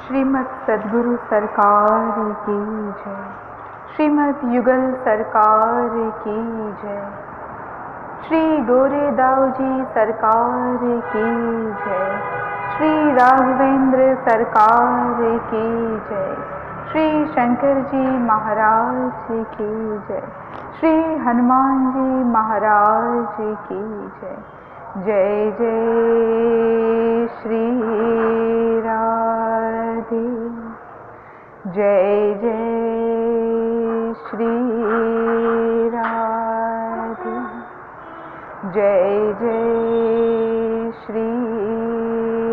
श्रीमद् सद्गुरु सरकार की जय। श्रीमद् युगल सरकार की जय। श्री गोरेदाव जी सरकार की जय। श्री राघवेंद्र सरकार की जय। श्री शंकर जी महाराज की जय। श्री हनुमान जी महाराज की जय। जय जय श्री राधे। जय जय श्री राधे। जय जय श्री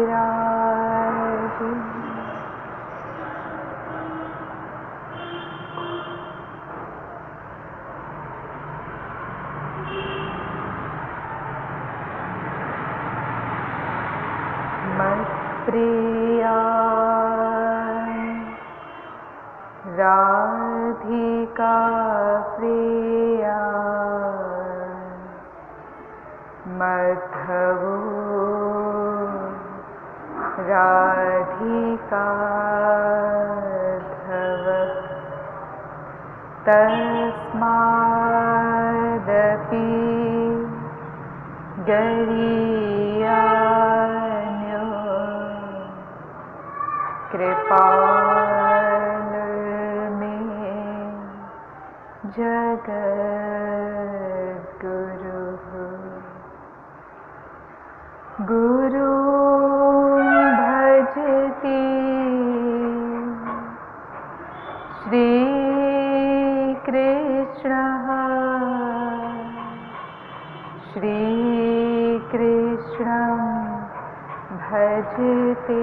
राधे। प्रिया राधिका प्रिया मधवो राधिका धव तस्मादपि गरीया कृपाल में जगद्गुरु गुरु भजति श्री कृष्ण श्री कृष्ण भजते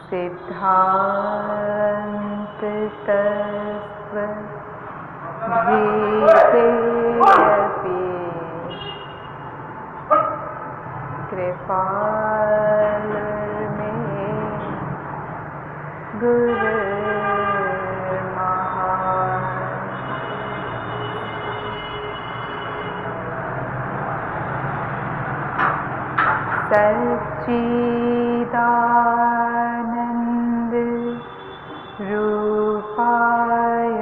सिद्धांत तत्व भेदेऽपि कृपाल में गुरु सच्चिदानंद रूपाय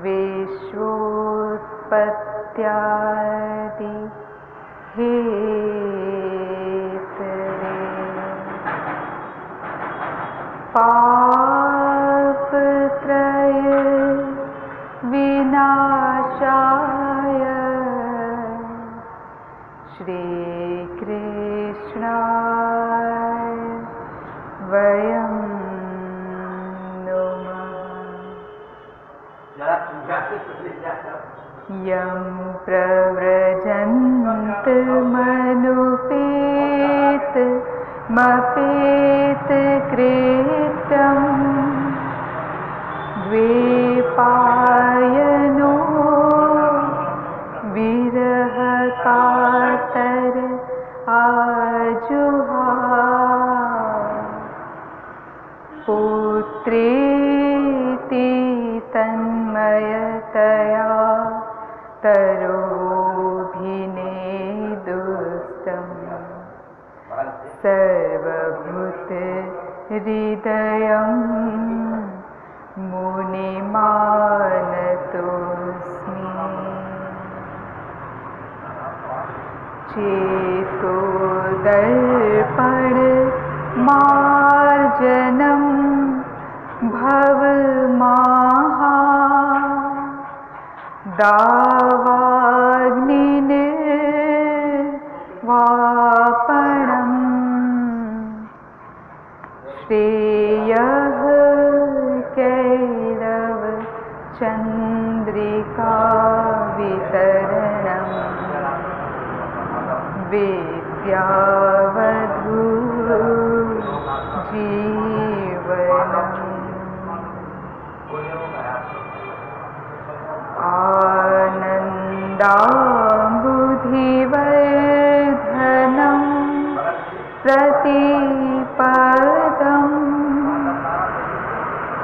विश्वोत्पत्त्यादि हेतवे पापत्रय विनाशाय श्री कृष्णाय वयं नमः। यं प्रव्रजन्तमनुपेतमपेतकृत्यं द्वैपायनो विरहकातर आजुहाव पुत्रेति तन्मयतया तरोभिनेदुस्तम् सर्वभूतहृदयं मुनिमानतोऽस्मि। चेतो दर्पण मार्जनं भवमाहा दावाग्निर्वापणं श्रेयः कैरव चन्द्रिका वितरणम् विद्यावधू जीवनम् आनन्दाम्बुधिवर्धनं प्रतिपदम्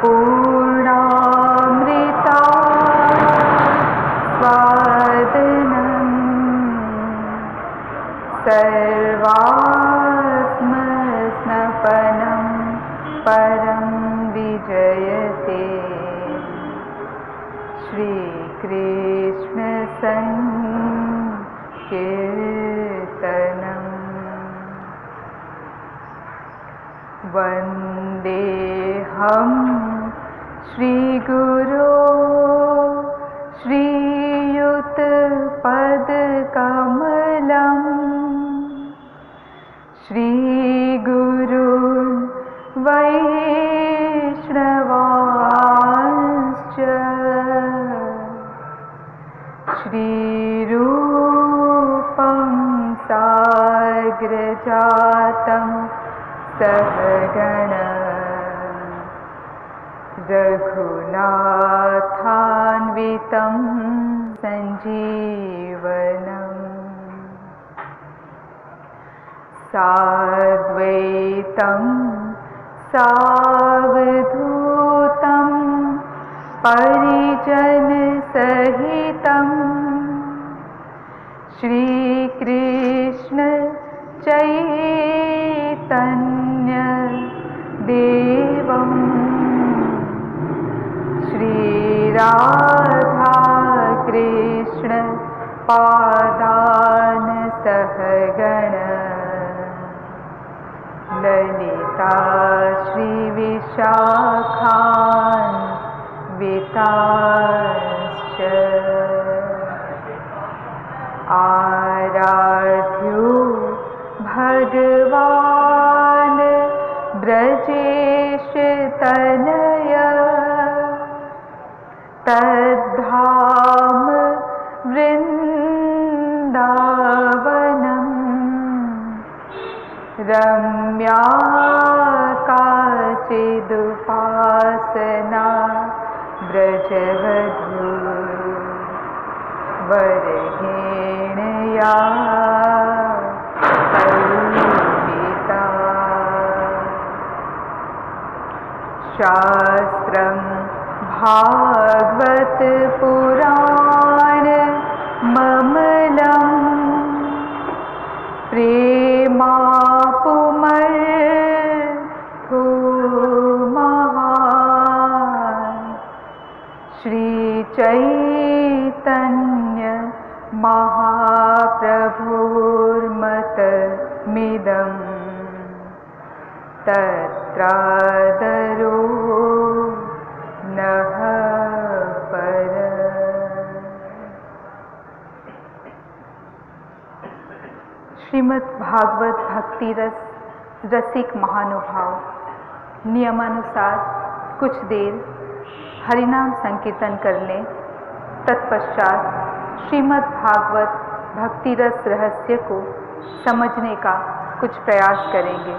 पूर्णामृता स्वादनम् द्वारं विजयते श्रीकृष्ण संकीर्तनम् वन्देऽहं श्रीगुरो श्रीयुतपदकमलम् श्रीगुरुन् वैष्णवांश्च श्रीरूपं साग्रजातं सहगण रघुनाथान्वितं संजीवनम् साद्वैतं सावधूतं परिजनसहितं श्रीकृष्ण चैतन्य देवं श्रीराधा कृष्ण पादान् सहगण ललिता श्रीविशाखान्विताश्च आराध्यो भगवान् ब्रजेशतनय तद्धाम वृन्दावनम् रम्या काचिदुपासना व्रजवधू वरहेणया कल्पिता शास्त्रं भागवत पुराण ममलम् प्रेमापुमर्थो महान् श्रीचैतन्य महाप्रभुर्मतमिदं तत्रादरो नः पर। श्रीमद् भागवत भक्ति रस रसिक महानुभाव नियमानुसार कुछ देर हरिनाम संकीर्तन कर लें। तत्पश्चात श्रीमद् भागवत भक्ति रस रहस्य को समझने का कुछ प्रयास करेंगे।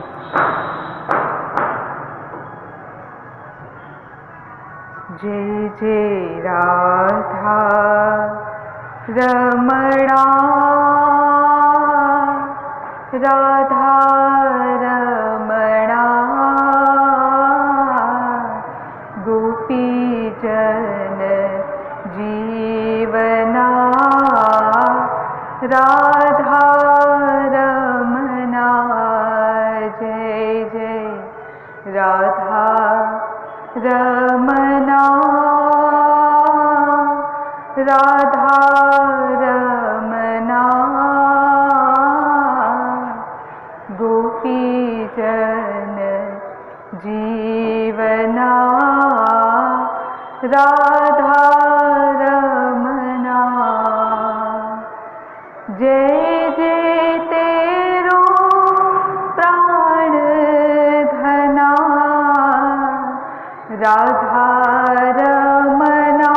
जय जय राधा रमणा राधा रमणा गोपीजन जीवना राधा रमणा जय जय राधा रमणा राधा रमणा गोपीजन जीवना राधा रमणा जय जय तेरो प्राण धना राधा रमणा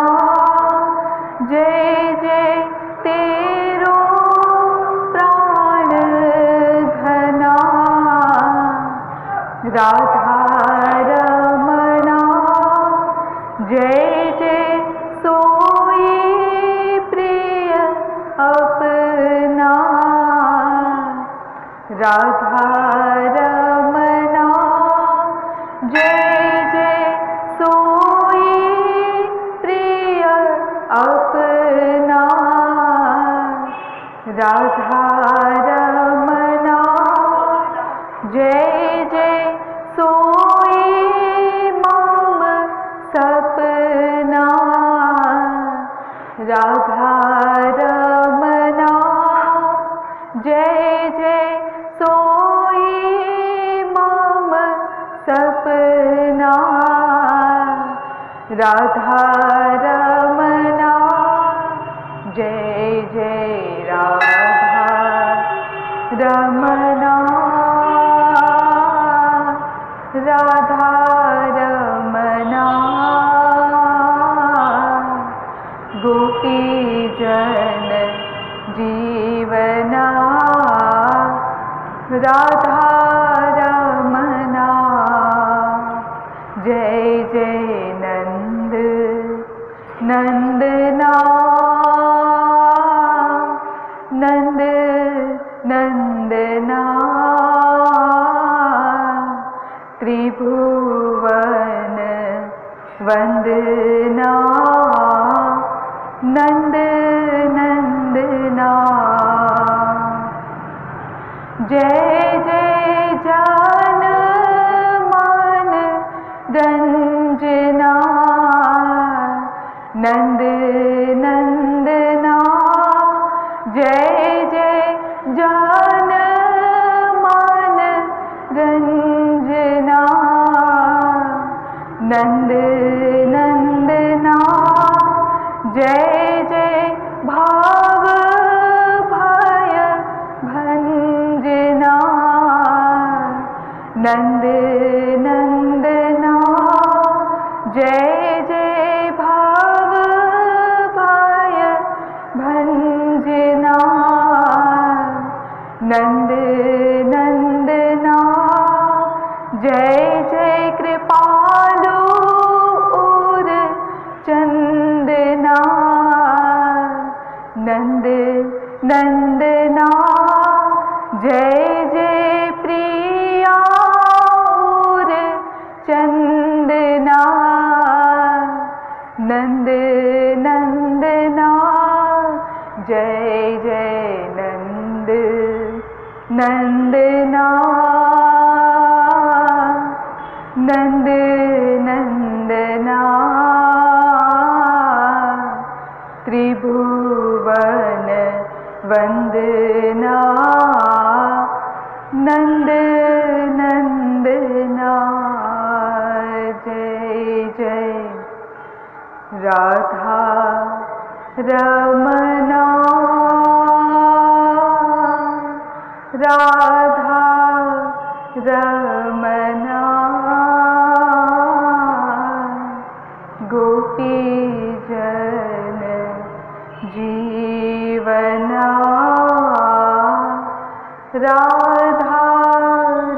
जय जय तेरो प्राण धना राधा रमणा जय जय सोई प्रिय अपना राधा रमणा जय जय सोई प्रिय अपना राधा रमणा जय जय सोई राधा रमना जय जय सोई मम सपना। राधा रमना जय जय राधा रमना। राधा रमना गोपी जन जीवना। राधा रमना जय जय नंद नंदना। नंद नंदना त्रिभुवन वंदना। नंद नंदना जय जय जान मान रंजना। नंद नंदना जय जय जान मान रंजना। नंद नंदना जय जय भाव भय भंजना। नंद नंदना जय जय भाव भय भंजना। नंद नंदना जय जय कृपालु और चंदना। नंद नंदना जय जय प्रिया और चंदना। नंद नंदना जय जय नंद नंदना। नंद नंदना त्रिभुवन वंदना। नंद नंदना जय जय राधा रमना। राधा रमना गोपी जन जीवना। राधा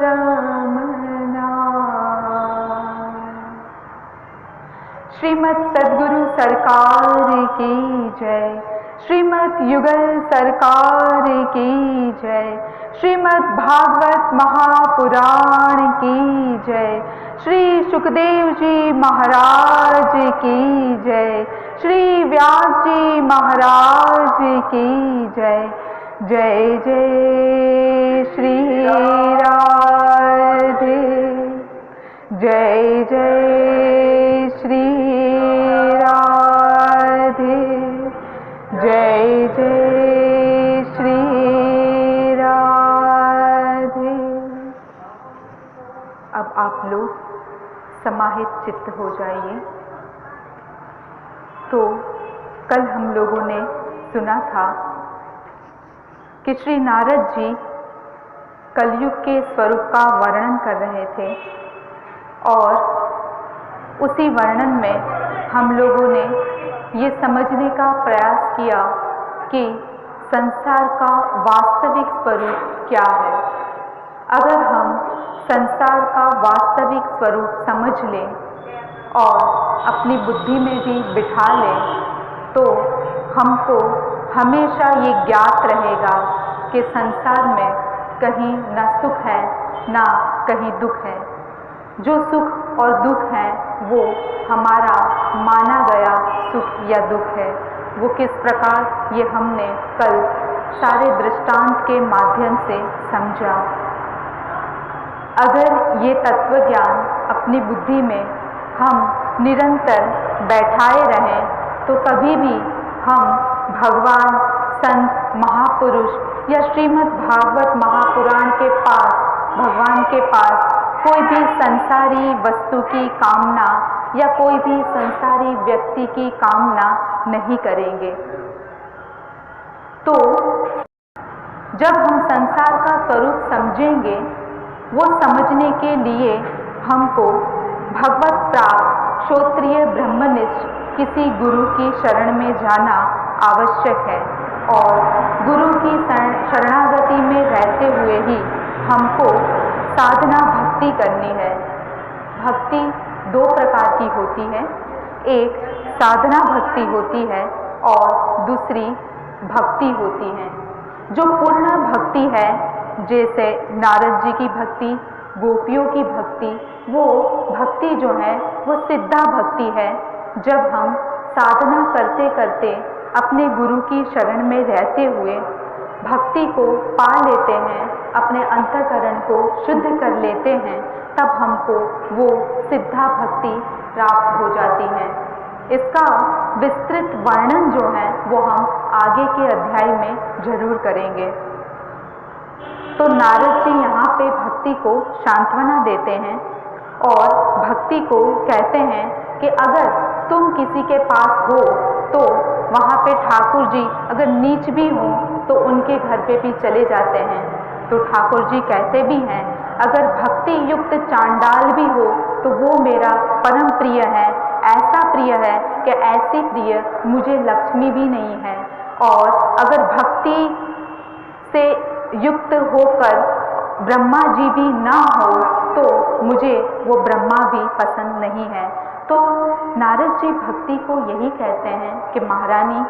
रमना। श्रीमद् सद्गुरु सरकार की जय। श्रीमद् युगल सरकार की जय। श्रीमद् भागवत महापुराण की जय। श्री सुखदेव जी महाराज की जय। श्री व्यास जी महाराज की जय। जय जय श्री राधे। जय जय श्री राधे। जय जय श्री राधे। अब आप लोग समाहित चित्त हो जाइए। तो कल हम लोगों ने सुना था कि श्री नारद जी कलयुग के स्वरूप का वर्णन कर रहे थे और उसी वर्णन में हम लोगों ने ये समझने का प्रयास किया कि संसार का वास्तविक स्वरूप क्या है। अगर हम संसार का वास्तविक स्वरूप समझ लें और अपनी बुद्धि में भी बिठा लें तो हमको हमेशा ये ज्ञात रहेगा कि संसार में कहीं न सुख है ना कहीं दुख है। जो सुख और दुख है वो हमारा माना गया सुख या दुख है। वो किस प्रकार ये हमने कल सारे दृष्टांत के माध्यम से समझा। अगर ये तत्वज्ञान अपनी बुद्धि में हम निरंतर बैठाए रहें तो कभी भी हम भगवान, संत, महापुरुष या श्रीमद् भागवत महापुराण के पास, भगवान के पास कोई भी संसारी वस्तु की कामना या कोई भी संसारी व्यक्ति की कामना नहीं करेंगे। तो जब हम संसार का स्वरूप समझेंगे, वो समझने के लिए हमको भगवत प्राप्त क्षोत्रिय ब्रह्मनिष्ठ किसी गुरु की शरण में जाना आवश्यक है और गुरु की शरणागति में रहते हुए ही हमको साधना भक्ति करनी है। भक्ति दो प्रकार की होती है, एक साधना भक्ति होती है और दूसरी भक्ति होती है। जो पूर्ण भक्ति है, जैसे नारद जी की भक्ति, गोपियों की भक्ति, वो भक्ति जो है वो सिद्धा भक्ति है। जब हम साधना करते करते अपने गुरु की शरण में रहते हुए भक्ति को पा लेते हैं, अपने अंतःकरण को शुद्ध कर लेते हैं, तब हमको वो सिद्धा भक्ति प्राप्त हो जाती है। इसका विस्तृत वर्णन जो है वो हम आगे के अध्याय में जरूर करेंगे। तो नारद जी यहाँ पे भक्ति को सांत्वना देते हैं और भक्ति को कहते हैं कि अगर तुम किसी के पास हो तो वहाँ पे ठाकुर जी अगर नीच भी हो तो उनके घर पे भी चले जाते हैं। तो ठाकुर जी कहते भी हैं, अगर भक्ति युक्त चांडाल भी हो तो वो मेरा परम प्रिय है, ऐसा प्रिय है कि ऐसी प्रिय मुझे लक्ष्मी भी नहीं है। और अगर भक्ति से युक्त होकर ब्रह्मा जी भी ना हो तो मुझे वो ब्रह्मा भी पसंद नहीं है। तो नारद जी भक्ति को यही कहते हैं कि महारानी,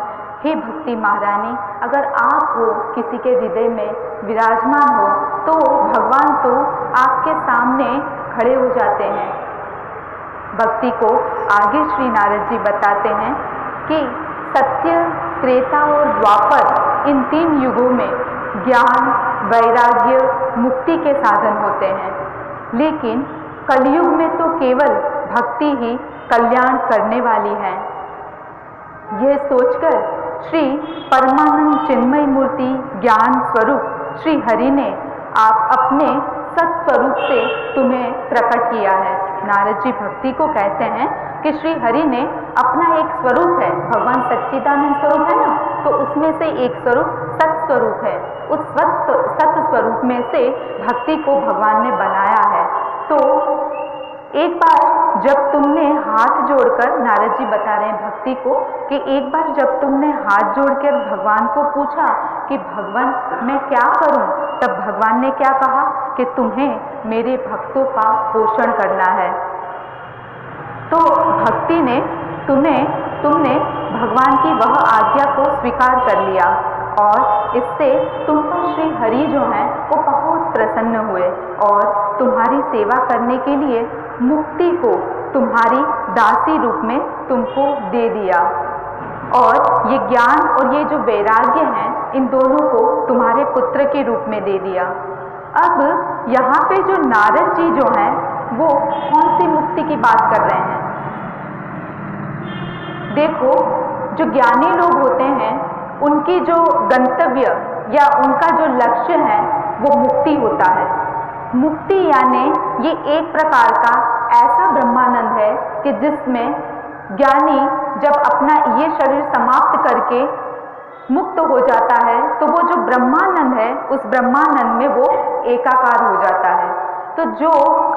हे भक्ति महारानी, अगर आप हो किसी के हृदय में विराजमान हो तो भगवान तो आपके सामने खड़े हो जाते हैं। भक्ति को आगे श्री नारद जी बताते हैं कि सत्य, त्रेता और द्वापर, इन तीन युगों में ज्ञान, वैराग्य, मुक्ति के साधन होते हैं, लेकिन कलयुग में तो केवल भक्ति ही कल्याण करने वाली है। यह सोचकर श्री परमानंद चिन्मय मूर्ति ज्ञान स्वरूप श्री हरि ने आप अपने सत्स्वरूप से तुम्हें प्रकट किया है। नारद जी भक्ति को कहते हैं कि श्री हरि ने अपना एक स्वरूप है, भगवान सच्चिदानंद स्वरूप है ना, तो उसमें से एक स्वरूप सत्स्वरूप है। उस सत्य स्वरूप में से भक्ति को भगवान ने बनाया है। तो एक बार जब तुमने हाथ जोड़कर, नारद जी बता रहे हैं भक्ति को, कि एक बार जब तुमने हाथ जोड़कर भगवान को पूछा कि भगवान मैं क्या करूं, तब भगवान ने क्या कहा कि तुम्हें मेरे भक्तों का पोषण करना है। तो भक्ति ने तुमने भगवान की वह आज्ञा को स्वीकार कर लिया और इससे तुम पर श्री हरि जो हैं वो बहुत प्रसन्न हुए और तुम्हारी सेवा करने के लिए मुक्ति को तुम्हारी दासी रूप में तुमको दे दिया और ये ज्ञान और ये जो वैराग्य हैं, इन दोनों को तुम्हारे पुत्र के रूप में दे दिया। अब यहाँ पे जो नारद जी जो हैं वो कौन सी मुक्ति की बात कर रहे हैं? देखो, जो ज्ञानी लोग होते हैं उनकी जो गंतव्य या उनका जो लक्ष्य है वो मुक्ति होता है। मुक्ति यानी ये एक प्रकार का ऐसा ब्रह्मानंद है कि जिसमें ज्ञानी जब अपना ये शरीर समाप्त करके मुक्त हो जाता है तो वो जो ब्रह्मानंद है उस ब्रह्मानंद में वो एकाकार हो जाता है। तो जो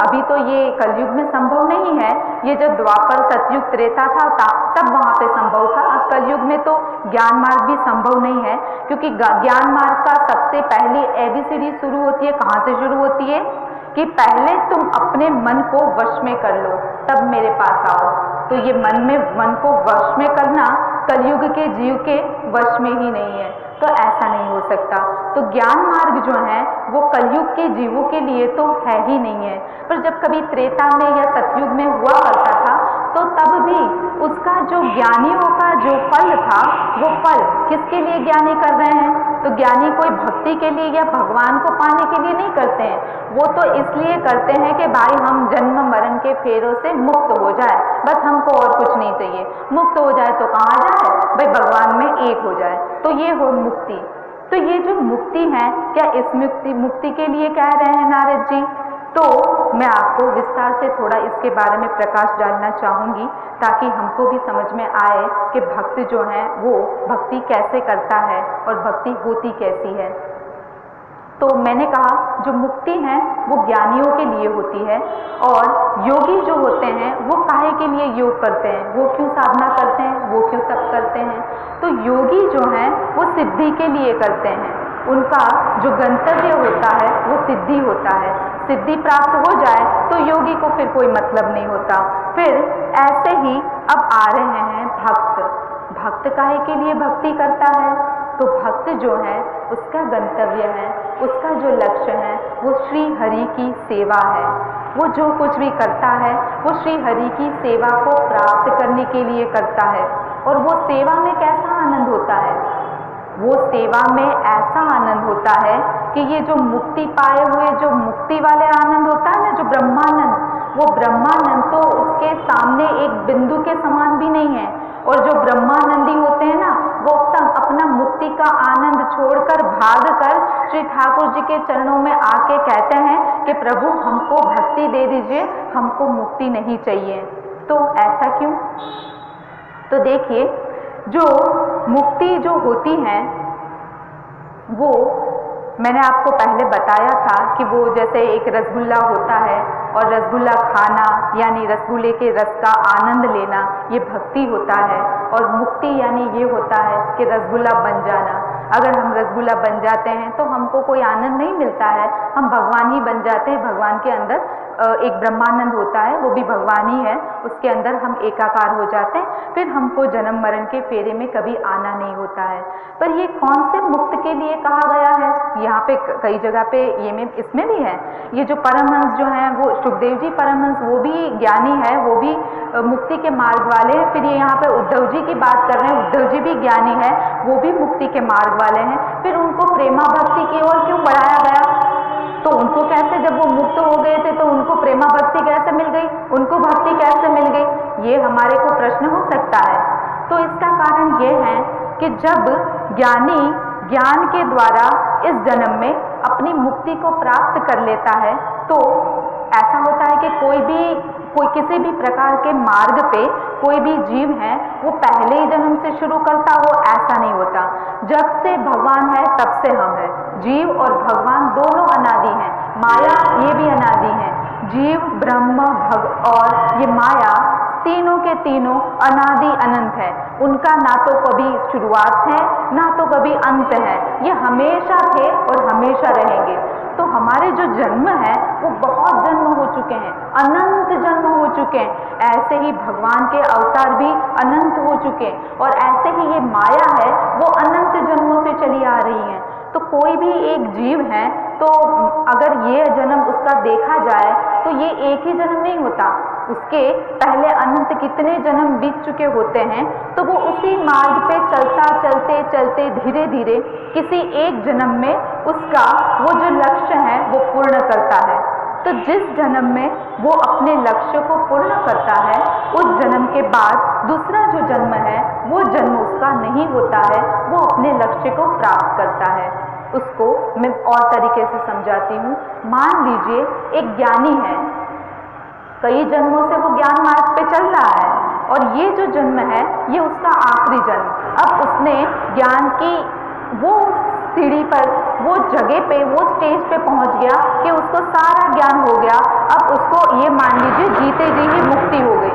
अभी तो ये कलयुग में संभव नहीं है, ये जब द्वापर सतयुग त्रेता था तब वहाँ पे संभव था। अब कलयुग में तो ज्ञान मार्ग भी संभव नहीं है, क्योंकि ज्ञान मार्ग का सबसे पहले ABCD शुरू होती है। कहाँ से शुरू होती है कि पहले तुम अपने मन को वश में कर लो तब मेरे पास आओ। तो ये मन को वश में करना कलयुग के जीव के वश में ही नहीं है, तो ऐसा नहीं हो सकता। तो ज्ञान मार्ग जो है वो कलयुग के जीवों के लिए तो है ही नहीं है। पर जब कभी त्रेता में या सतयुग में हुआ करता था तो तब भी उसका जो ज्ञानियों का जो फल था वो फल किसके लिए ज्ञानी कर रहे हैं? तो ज्ञानी कोई भक्ति के लिए या भगवान को पाने के लिए नहीं करते हैं, वो तो इसलिए करते हैं कि भाई हम जन्म मरण के फेरों से मुक्त हो जाए, बस हमको और कुछ नहीं चाहिए। मुक्त हो जाए तो कहाँ जाए? भाई भगवान में एक हो जाए, तो ये हो मुक्ति। तो ये जो मुक्ति है, क्या इस मुक्ति के लिए कह रहे हैं नारद जी? तो मैं आपको विस्तार से थोड़ा इसके बारे में प्रकाश डालना चाहूँगी, ताकि हमको भी समझ में आए कि भक्त जो है वो भक्ति कैसे करता है और भक्ति होती कैसी है। तो मैंने कहा जो मुक्ति है वो ज्ञानियों के लिए होती है, और योगी जो होते हैं वो काहे के लिए योग करते हैं, वो क्यों साधना करते हैं, वो क्यों तप करते हैं? तो योगी जो हैं वो सिद्धि के लिए करते हैं, उनका जो गंतव्य होता है वो सिद्धि होता है। सिद्धि प्राप्त हो जाए तो योगी को फिर कोई मतलब नहीं होता। फिर ऐसे ही अब आ रहे हैं भक्त। भक्त काहे के लिए भक्ति करता है? तो भक्त जो है उसका गंतव्य है, उसका जो लक्ष्य है वो श्री हरि की सेवा है। वो जो कुछ भी करता है वो श्री हरि की सेवा को प्राप्त करने के लिए करता है। और वो सेवा में कैसा आनंद होता है? वो सेवा में ऐसा आनंद होता है कि ये जो मुक्ति पाए हुए जो मुक्ति वाले आनंद होता है ना, जो ब्रह्मानंद, वो ब्रह्मानंद तो उसके सामने एक बिंदु के समान भी नहीं है। और जो ब्रह्मानंदी होते हैं ना, वो अपना मुक्ति का आनंद छोड़कर भागकर श्री ठाकुर जी के चरणों में आके कहते हैं कि प्रभु हमको भक्ति दे दीजिए, हमको मुक्ति नहीं चाहिए। तो ऐसा क्यों? तो देखिए, जो मुक्ति जो होती है वो मैंने आपको पहले बताया था कि वो जैसे एक रसगुल्ला होता है, और रसगुल्ला खाना यानी रसगुल्ले के रस का आनंद लेना ये भक्ति होता है। और मुक्ति यानी ये होता है कि रसगुल्ला बन जाना। अगर हम रसगुल्ला बन जाते हैं तो हमको कोई आनंद नहीं मिलता है, हम भगवान ही बन जाते हैं। भगवान के अंदर एक ब्रह्मानंद होता है, वो भी भगवान ही है, उसके अंदर हम एकाकार हो जाते हैं। फिर हमको जन्म मरण के फेरे में कभी आना नहीं होता है। पर ये कौन से मुक्त के लिए कहा गया है? यहाँ पे कई जगह पे ये में इसमें भी है। ये जो परमहंस जो हैं वो सुखदेव जी परमहंस, वो भी ज्ञानी है, वो भी मुक्ति के मार्ग वाले हैं। फिर ये यहाँ पे उद्धव जी की बात कर रहे हैं, उद्धव जी भी ज्ञानी है, वो भी मुक्ति के मार्ग वाले हैं। फिर उनको प्रेमा भक्ति की ओर क्यों बढ़ाया गया? तो उनको कैसे, जब वो मुक्त हो गए थे तो उनको प्रेमा भक्ति कैसे मिल गई, उनको भक्ति कैसे मिल गई? ये हमारे को प्रश्न हो सकता है। तो इसका कारण ये है कि जब ज्ञानी ज्ञान के द्वारा इस जन्म में अपनी मुक्ति को प्राप्त कर लेता है, तो ऐसा होता है कि कोई किसी भी प्रकार के मार्ग पे कोई भी जीव है वो पहले ही जन्म से शुरू करता हो, ऐसा नहीं होता। जब से भगवान है तब से हम हैं। जीव और भगवान दोनों अनादि हैं, माया ये भी अनादि है। जीव, ब्रह्म, और ये माया तीनों के तीनों अनादि अनंत है। उनका ना तो कभी शुरुआत है ना तो कभी अंत है, ये हमेशा थे और हमेशा रहेंगे। तो हमारे जो जन्म है वो बहुत जन्म हो चुके हैं, अनंत जन्म हो चुके हैं। ऐसे ही भगवान के अवतार भी अनंत हो चुके हैं, और ऐसे ही ये माया है वो अनंत जन्मों से चली आ रही है। तो कोई भी एक जीव है, तो अगर ये जन्म उसका देखा जाए तो ये एक ही जन्म नहीं होता, उसके पहले अनंत कितने जन्म बीत चुके होते हैं। तो वो उसी मार्ग पे चलते चलते धीरे धीरे किसी एक जन्म में उसका वो जो लक्ष्य है वो पूर्ण करता है। तो जिस जन्म में वो अपने लक्ष्य को पूर्ण करता है, उस जन्म के बाद दूसरा जो जन्म है वो जन्म उसका नहीं होता है, वो अपने लक्ष्य को प्राप्त करता है। उसको मैं और तरीके से समझाती हूँ। मान लीजिए एक ज्ञानी है, कई जन्मों से वो ज्ञान मार्ग पे चल रहा है, और ये जो जन्म है ये उसका आखिरी जन्म। अब उसने ज्ञान की वो सीढ़ी पर, वो जगह पे, वो स्टेज पे पहुंच गया कि उसको सारा ज्ञान हो गया। अब उसको ये मान लीजिए जीते जी ही मुक्ति हो गई।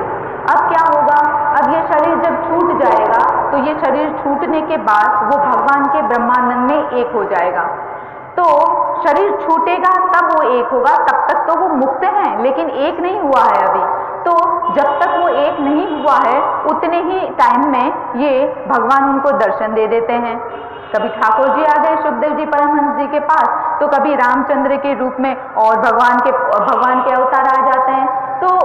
अब क्या होगा? अब ये शरीर जब छूट जाएगा तो ये शरीर छूटने के बाद वो भगवान के ब्रह्मानंद में एक हो जाएगा। तो शरीर छूटेगा तब वो एक होगा, तब तक तो वो मुक्त है, लेकिन एक नहीं हुआ है अभी। तो जब तक वो एक नहीं हुआ है उतने ही टाइम में ये भगवान उनको दर्शन दे देते हैं। कभी ठाकुर जी आ गए सुखदेव जी परमहंस जी के पास, तो कभी रामचंद्र के रूप में और भगवान के अवतार आ जाते हैं। तो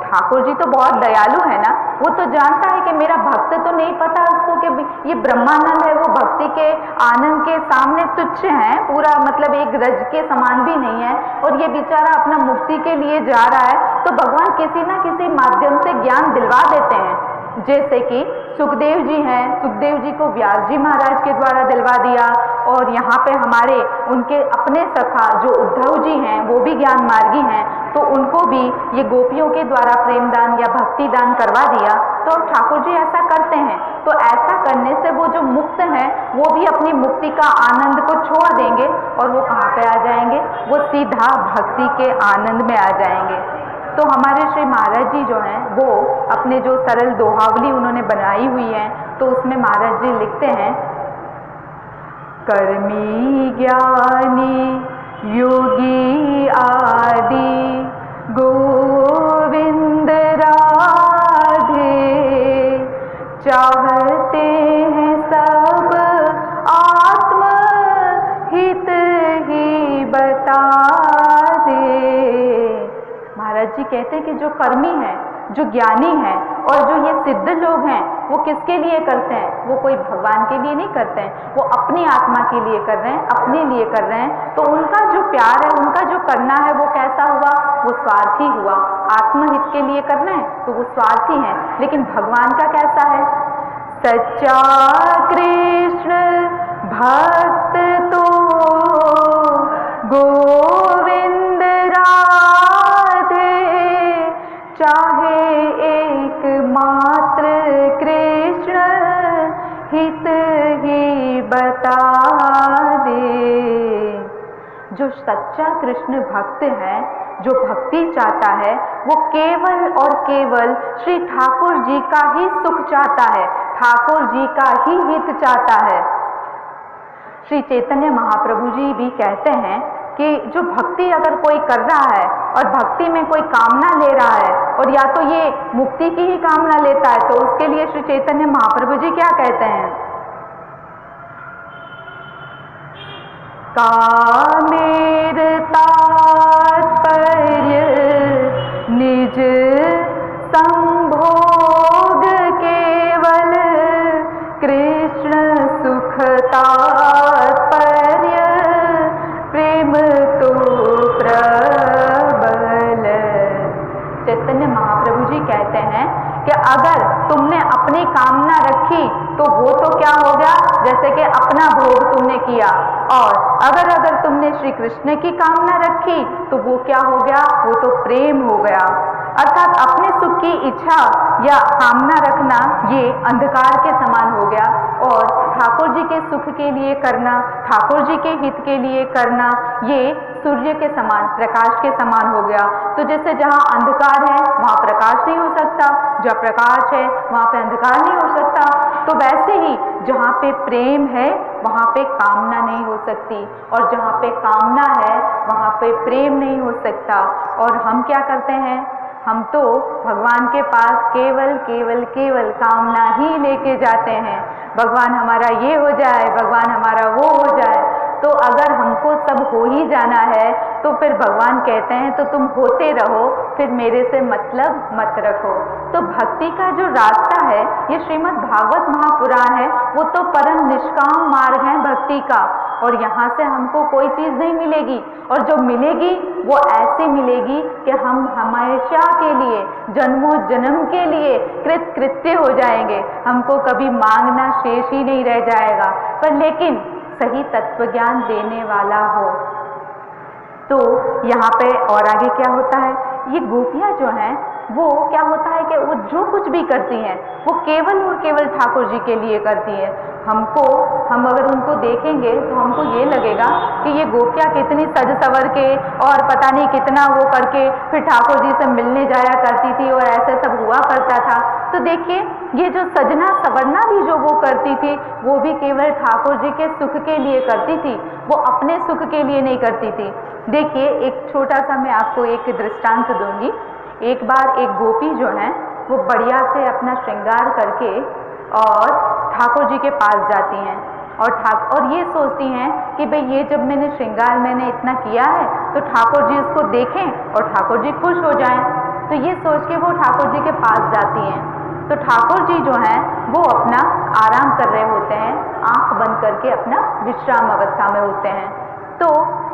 ठाकुर जी तो बहुत दयालु है ना, वो तो जानता है कि मेरा भक्त तो नहीं पता उसको कि ये ब्रह्मानंद है, वो भक्ति के आनंद के सामने तुच्छ है, पूरा मतलब एक रज के समान भी नहीं है, और ये बेचारा अपना मुक्ति के लिए जा रहा है। तो भगवान किसी ना किसी माध्यम से ज्ञान दिलवा देते हैं। जैसे कि सुखदेव जी हैं, सुखदेव जी को व्यास जी महाराज के द्वारा दिलवा दिया, और यहाँ पे हमारे उनके अपने सखा जो उद्धव जी हैं वो भी ज्ञान मार्गी हैं, तो उनको भी ये गोपियों के द्वारा प्रेम दान या भक्ति दान करवा दिया। तो ठाकुर जी ऐसा करते हैं, तो ऐसा करने से वो जो मुक्त हैं वो भी अपनी मुक्ति का आनंद को छोड़ देंगे, और वो कहाँ पे आ जाएंगे, वो सीधा भक्ति के आनंद में आ जाएंगे। तो हमारे श्री महाराज जी जो हैं वो अपने जो सरल दोहावली उन्होंने बनाई हुई है, तो उसमें महाराज जी लिखते हैं, कर्मी ज्ञानी योगी आदि गोविंद राधे, चाहते हैं सब आत्म हित ही बता दे। महाराज जी कहते हैं कि जो कर्मी हैं, जो ज्ञानी हैं और जो ये सिद्ध लोग हैं, वो किसके लिए करते हैं, वो कोई भगवान के लिए नहीं करते हैं, वो अपनी आत्मा के लिए कर रहे हैं, अपने लिए कर रहे हैं। तो उनका जो प्यार है, उनका जो करना है वो कैसा हुआ, वो स्वार्थी हुआ। आत्महित के लिए करना है तो वो स्वार्थी है, लेकिन भगवान का कैसा है, सच्चा कृष्ण भक्त तो गोविंद राधे, चाहे एकमात्र कृष्ण हित ही बता दे। जो सच्चा कृष्ण भक्त है, जो भक्ति चाहता है, वो केवल और केवल श्री ठाकुर जी का ही सुख चाहता है, ठाकुर जी का ही हित चाहता है। श्री चैतन्य महाप्रभु जी भी कहते हैं कि जो भक्ति अगर कोई कर रहा है और भक्ति में कोई कामना ले रहा है, और या तो ये मुक्ति की ही कामना लेता है, तो उसके लिए श्री चैतन्य महाप्रभु जी क्या कहते हैं, कामेर तात्पर्य निज संभोग केवल, कृष्ण सुख तात्पर्य प्रेम तो प्रबल। चैतन्य महाप्रभु जी कहते हैं कि अगर तुमने अपनी कामना रखी तो वो तो क्या हो गया, जैसे कि अपना भोग तुमने किया, और अगर तुमने श्री कृष्ण की कामना रखी तो वो क्या हो गया, वो तो प्रेम हो गया। अर्थात अपने सुख की इच्छा या कामना रखना ये अंधकार के समान हो गया, और ठाकुर जी के सुख के लिए करना, ठाकुर जी के हित के लिए करना, ये सूर्य के समान, प्रकाश के समान हो गया। तो जैसे जहाँ अंधकार है वहाँ प्रकाश नहीं हो सकता, जहाँ प्रकाश है वहाँ पे अंधकार नहीं हो सकता, तो वैसे ही जहाँ पे प्रेम है वहाँ पे कामना नहीं हो सकती, और जहाँ पे कामना है वहाँ पे प्रेम नहीं हो सकता। और हम क्या करते हैं, हम तो भगवान के पास केवल केवल केवल कामना ही लेके जाते हैं, भगवान हमारा ये हो जाए, भगवान हमारा वो हो जाए। तो अगर हमको सब हो ही जाना है तो फिर भगवान कहते हैं तो तुम होते रहो, फिर मेरे से मतलब मत रखो। तो भक्ति का जो रास्ता है, ये श्रीमद् भागवत महापुराण है, वो तो परम निष्काम मार्ग है भक्ति का, और यहाँ से हमको कोई चीज़ नहीं मिलेगी, और जो मिलेगी वो ऐसे मिलेगी कि हम हमेशा के लिए, जन्मों जन्म के लिए कृतकृत्य हो जाएंगे, हमको कभी मांगना शेष ही नहीं रह जाएगा। पर लेकिन सही तत्व ज्ञान देने वाला हो। तो यहाँ पे और आगे क्या होता है, ये गोपियाँ जो हैं वो क्या होता है कि वो जो कुछ भी करती हैं वो केवल और केवल ठाकुर जी के लिए करती हैं। हम अगर उनको देखेंगे तो हमको ये लगेगा कि ये गोपियाँ कितनी सज सवर के और पता नहीं कितना वो करके फिर ठाकुर जी से मिलने जाया करती थी और ऐसे सब हुआ करता था। तो देखिए ये जो सजना सवरना भी जो वो करती थी वो भी केवल ठाकुर जी के सुख के लिए करती थी, वो अपने सुख के लिए नहीं करती थी। देखिए एक छोटा सा मैं आपको एक दृष्टांत दूंगी। एक बार एक गोपी जो है वो बढ़िया से अपना श्रृंगार करके और ठाकुर जी के पास जाती हैं और ये सोचती हैं कि भाई ये जब मैंने इतना किया है तो ठाकुर जी उसको देखें और ठाकुर जी खुश हो जाएं। तो ये सोच के वो ठाकुर जी के पास जाती हैं। तो ठाकुर जी जो हैं वो अपना आराम कर रहे होते हैं, आंख बंद करके अपना विश्राम अवस्था में होते हैं। तो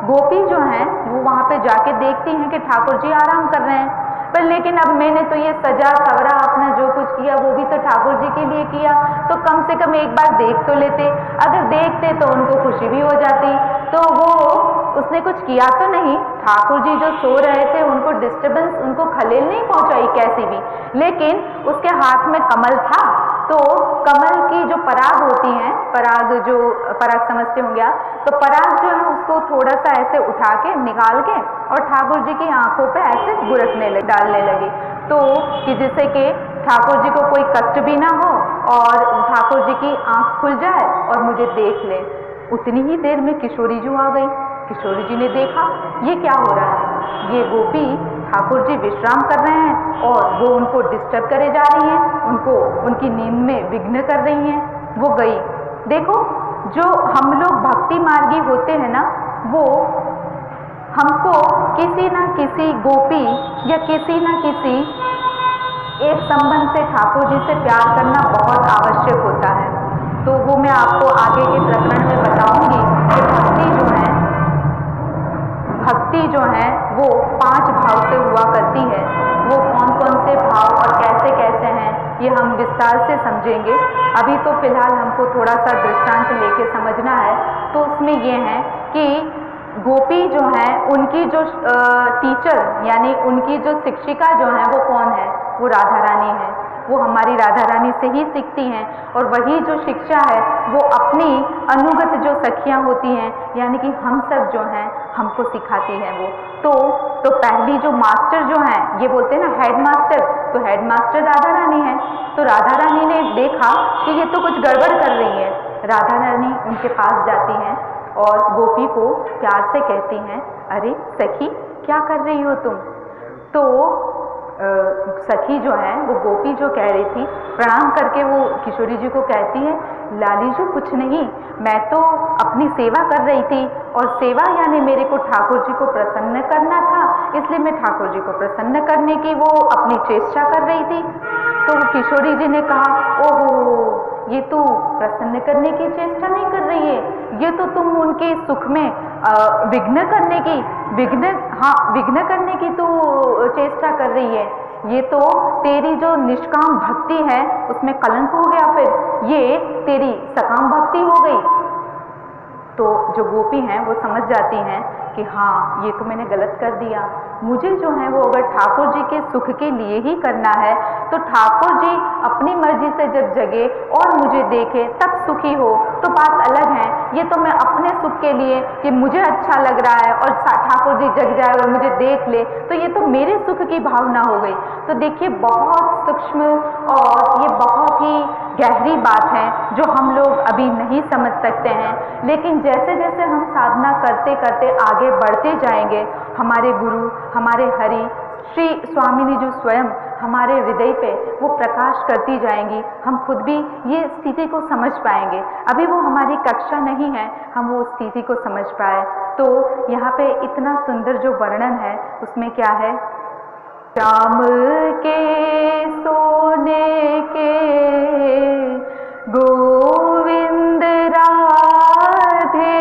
गोपी जो हैं वो वहाँ पे जाके देखती हैं कि ठाकुर जी आराम कर रहे हैं, पर लेकिन अब मैंने तो ये सजा सवरा अपना जो कुछ किया वो भी तो ठाकुर जी के लिए किया, तो कम से कम एक बार देख तो लेते। अगर देखते तो उनको खुशी भी हो जाती। तो वो उसने कुछ किया तो नहीं, ठाकुर जी जो सो रहे थे उनको डिस्टर्बेंस, उनको खलेल नहीं पहुंचाई कैसी भी, लेकिन उसके हाथ में कमल था, तो कमल की जो पराग होती हैं, पराग जो पराग समझते होंगे आप, तो पराग जो है उसको थोड़ा सा ऐसे उठा के निकाल के और ठाकुर जी की आंखों पे ऐसे बुरकने लगे, डालने लगी, तो कि जिससे कि ठाकुर जी को कोई कष्ट भी ना हो और ठाकुर जी की आंख खुल जाए और मुझे देख ले। उतनी ही देर में किशोरी जी आ गई। किशोरी जी ने देखा ये क्या हो रहा है, ये गोपी ठाकुर जी विश्राम कर रहे हैं और वो उनको डिस्टर्ब करे जा रही हैं, उनको उनकी नींद में विघ्न कर रही हैं। वो गई। देखो, जो हम लोग भक्ति मार्गी होते हैं ना, वो हमको किसी ना किसी गोपी या किसी ना किसी एक संबंध से ठाकुर जी से प्यार करना बहुत आवश्यक होता है। तो वो मैं आपको आगे के प्रकरण में बताऊंगी कि भक्ति जो है वो 5 भाव से हुआ करती है। वो कौन कौन से भाव और कैसे कैसे हैं ये हम विस्तार से समझेंगे। अभी तो फिलहाल हमको थोड़ा सा दृष्टांत लेके समझना है। तो उसमें ये है कि गोपी जो है उनकी जो टीचर यानी उनकी जो शिक्षिका जो है वो कौन है, वो राधा रानी है। वो हमारी राधा रानी से ही सीखती हैं और वही जो शिक्षा है वो अपनी अनुगत जो सखियां होती हैं यानी कि हम सब जो हैं हमको सिखाती हैं वो। तो पहली जो मास्टर जो हैं, ये बोलते हैं ना हेड मास्टर, तो हेड मास्टर राधा रानी है। तो राधा रानी ने देखा कि ये तो कुछ गड़बड़ कर रही है। राधा रानी उनके पास जाती हैं और गोपी को प्यार से कहती हैं, अरे सखी क्या कर रही हो तुम। तो सखी जो है वो गोपी जो कह रही थी, प्रणाम करके वो किशोरी जी को कहती है, लाली जी कुछ नहीं, मैं तो अपनी सेवा कर रही थी और सेवा यानी मेरे को ठाकुर जी को प्रसन्न करना था, इसलिए मैं ठाकुर जी को प्रसन्न करने की वो अपनी चेष्टा कर रही थी। तो किशोरी जी ने कहा, ओहो ये तो प्रसन्न करने की चेष्टा नहीं कर रही है, ये तो तुम उनके सुख में विघ्न करने की विघ्न करने की तो चेष्टा कर रही है। ये तो तेरी जो निष्काम भक्ति है उसमें कलंक हो गया, फिर ये तेरी सकाम भक्ति हो गई। तो जो गोपी हैं वो समझ जाती हैं कि हाँ ये तो मैंने गलत कर दिया, मुझे जो है वो अगर ठाकुर जी के सुख के लिए ही करना है तो ठाकुर जी अपनी मर्जी से जब जगे और मुझे देखे तब सुखी हो तो बात अलग है। ये तो मैं अपने सुख के लिए कि मुझे अच्छा लग रहा है और ठाकुर जी जग जाए और मुझे देख ले, तो ये तो मेरे सुख की भावना हो गई। तो देखिए बहुत सूक्ष्म और ये बहुत ही गहरी बात है जो हम लोग अभी नहीं समझ सकते हैं, लेकिन जैसे जैसे हम साधना करते करते आगे बढ़ते जाएंगे, हमारे गुरु हमारे हरि श्री स्वामिनी जो स्वयं हमारे हृदय पे वो प्रकाश करती जाएंगी, हम खुद भी ये स्थिति को समझ पाएंगे। अभी वो हमारी कक्षा नहीं है, हम वो स्थिति को समझ पाए। तो यहाँ पे इतना सुंदर जो वर्णन है उसमें क्या है, श्याम के सोने के गोविंद राधे,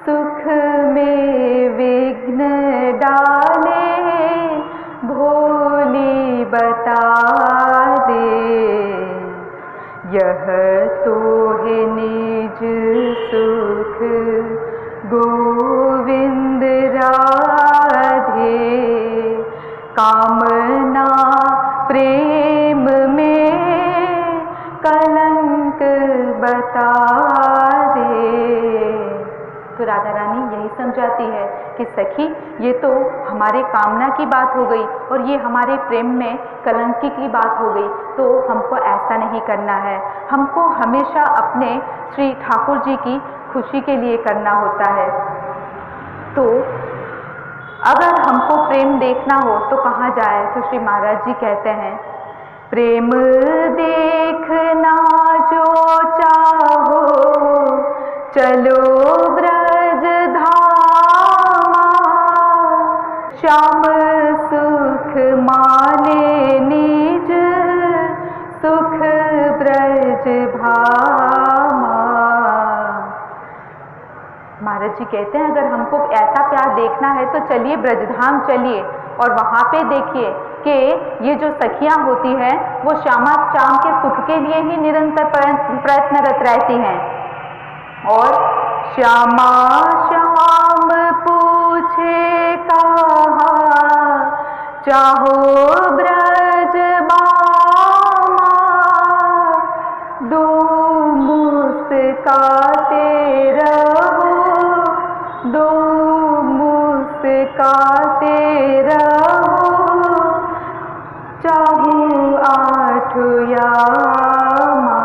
सुख में विघ्न डाले भोली बता दे, यह तो है निज सुख गोविंद राधे, कामना प्रेम में कलंक बता दे। तो राधा रानी यही समझाती है कि सखी ये तो हमारे कामना की बात हो गई और ये हमारे प्रेम में कलंकी की बात हो गई, तो हमको ऐसा नहीं करना है, हमको हमेशा अपने श्री ठाकुर जी की खुशी के लिए करना होता है। तो अगर हमको प्रेम देखना हो तो कहाँ जाए, तो श्री महाराज जी कहते हैं, प्रेम देखना जो चाहो चलो ब्रज धामा, श्याम सुख माने निज सुख ब्रज भामा। महाराज जी कहते हैं अगर हमको ऐसा प्यार देखना है तो चलिए ब्रजधाम चलिए और वहाँ पे देखिए कि ये जो सखियां होती है वो श्यामा श्याम के सुख के लिए ही निरंतर प्रयत्नरत रहती हैं। और श्यामा श्याम पूछे कहा, चाहो ब्रज बामा, दो मुस्काते रहो, दो मुस्काते रहो, चाहो आठ यामा।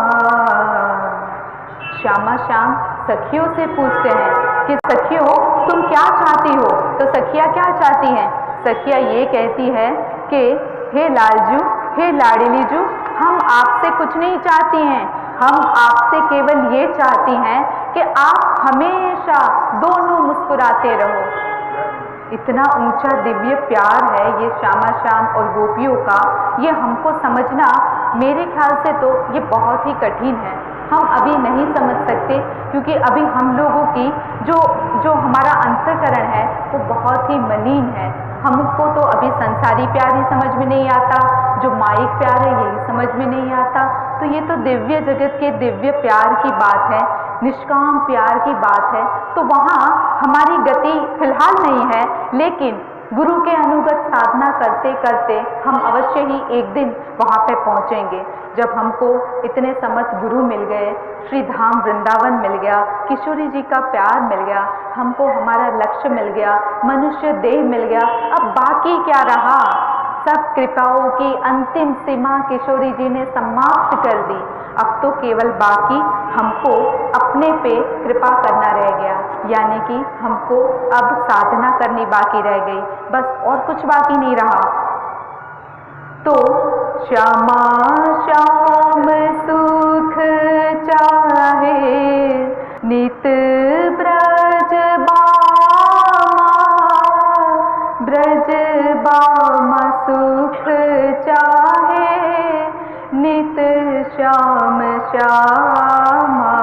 श्यामा श्याम सखियों से पूछते हैं कि सखियों तुम क्या चाहती हो? तो सखियां क्या चाहती हैं? सखियां ये कहती है कि हे लालजू, हे लाडलीजू, हम आपसे कुछ नहीं चाहती हैं, हम आपसे केवल ये चाहती हैं कि आप हमेशा दोनों मुस्कुराते रहो। इतना ऊंचा दिव्य प्यार है ये श्यामा श्याम और गोपियों का, ये हमको समझना मेरे ख्याल से तो ये बहुत ही कठिन है। हम अभी नहीं समझ सकते क्योंकि अभी हम लोगों की जो हमारा अंतःकरण है वो बहुत ही मलिन है। हमको तो अभी संसारी प्यार ही समझ में नहीं आता, जो माइक प्यार है यही समझ में नहीं आता। तो ये तो दिव्य जगत के दिव्य प्यार की बात है, निष्काम प्यार की बात है। तो वहाँ हमारी गति फिलहाल नहीं है, लेकिन गुरु के अनुगत साधना करते करते हम अवश्य ही एक दिन वहाँ पे पहुँचेंगे। जब हमको इतने समर्थ गुरु मिल गए, श्री धाम वृंदावन मिल गया, किशोरी जी का प्यार मिल गया, हमको हमारा लक्ष्य मिल गया, मनुष्य देह मिल गया, अब बाकी क्या रहा? सब कृपाओं की अंतिम सीमा किशोरी जी ने समाप्त कर दी। अब तो केवल बाकी हमको अपने पे कृपा करना रह गया, यानी कि हमको अब साधना करनी बाकी रह गई, बस और कुछ बाकी नहीं रहा। तो श्यामा श्याम सुख चाहे, नित ब्रज बामा, ब्रज बामा सुख चाहे, नित श्याम श्यामा।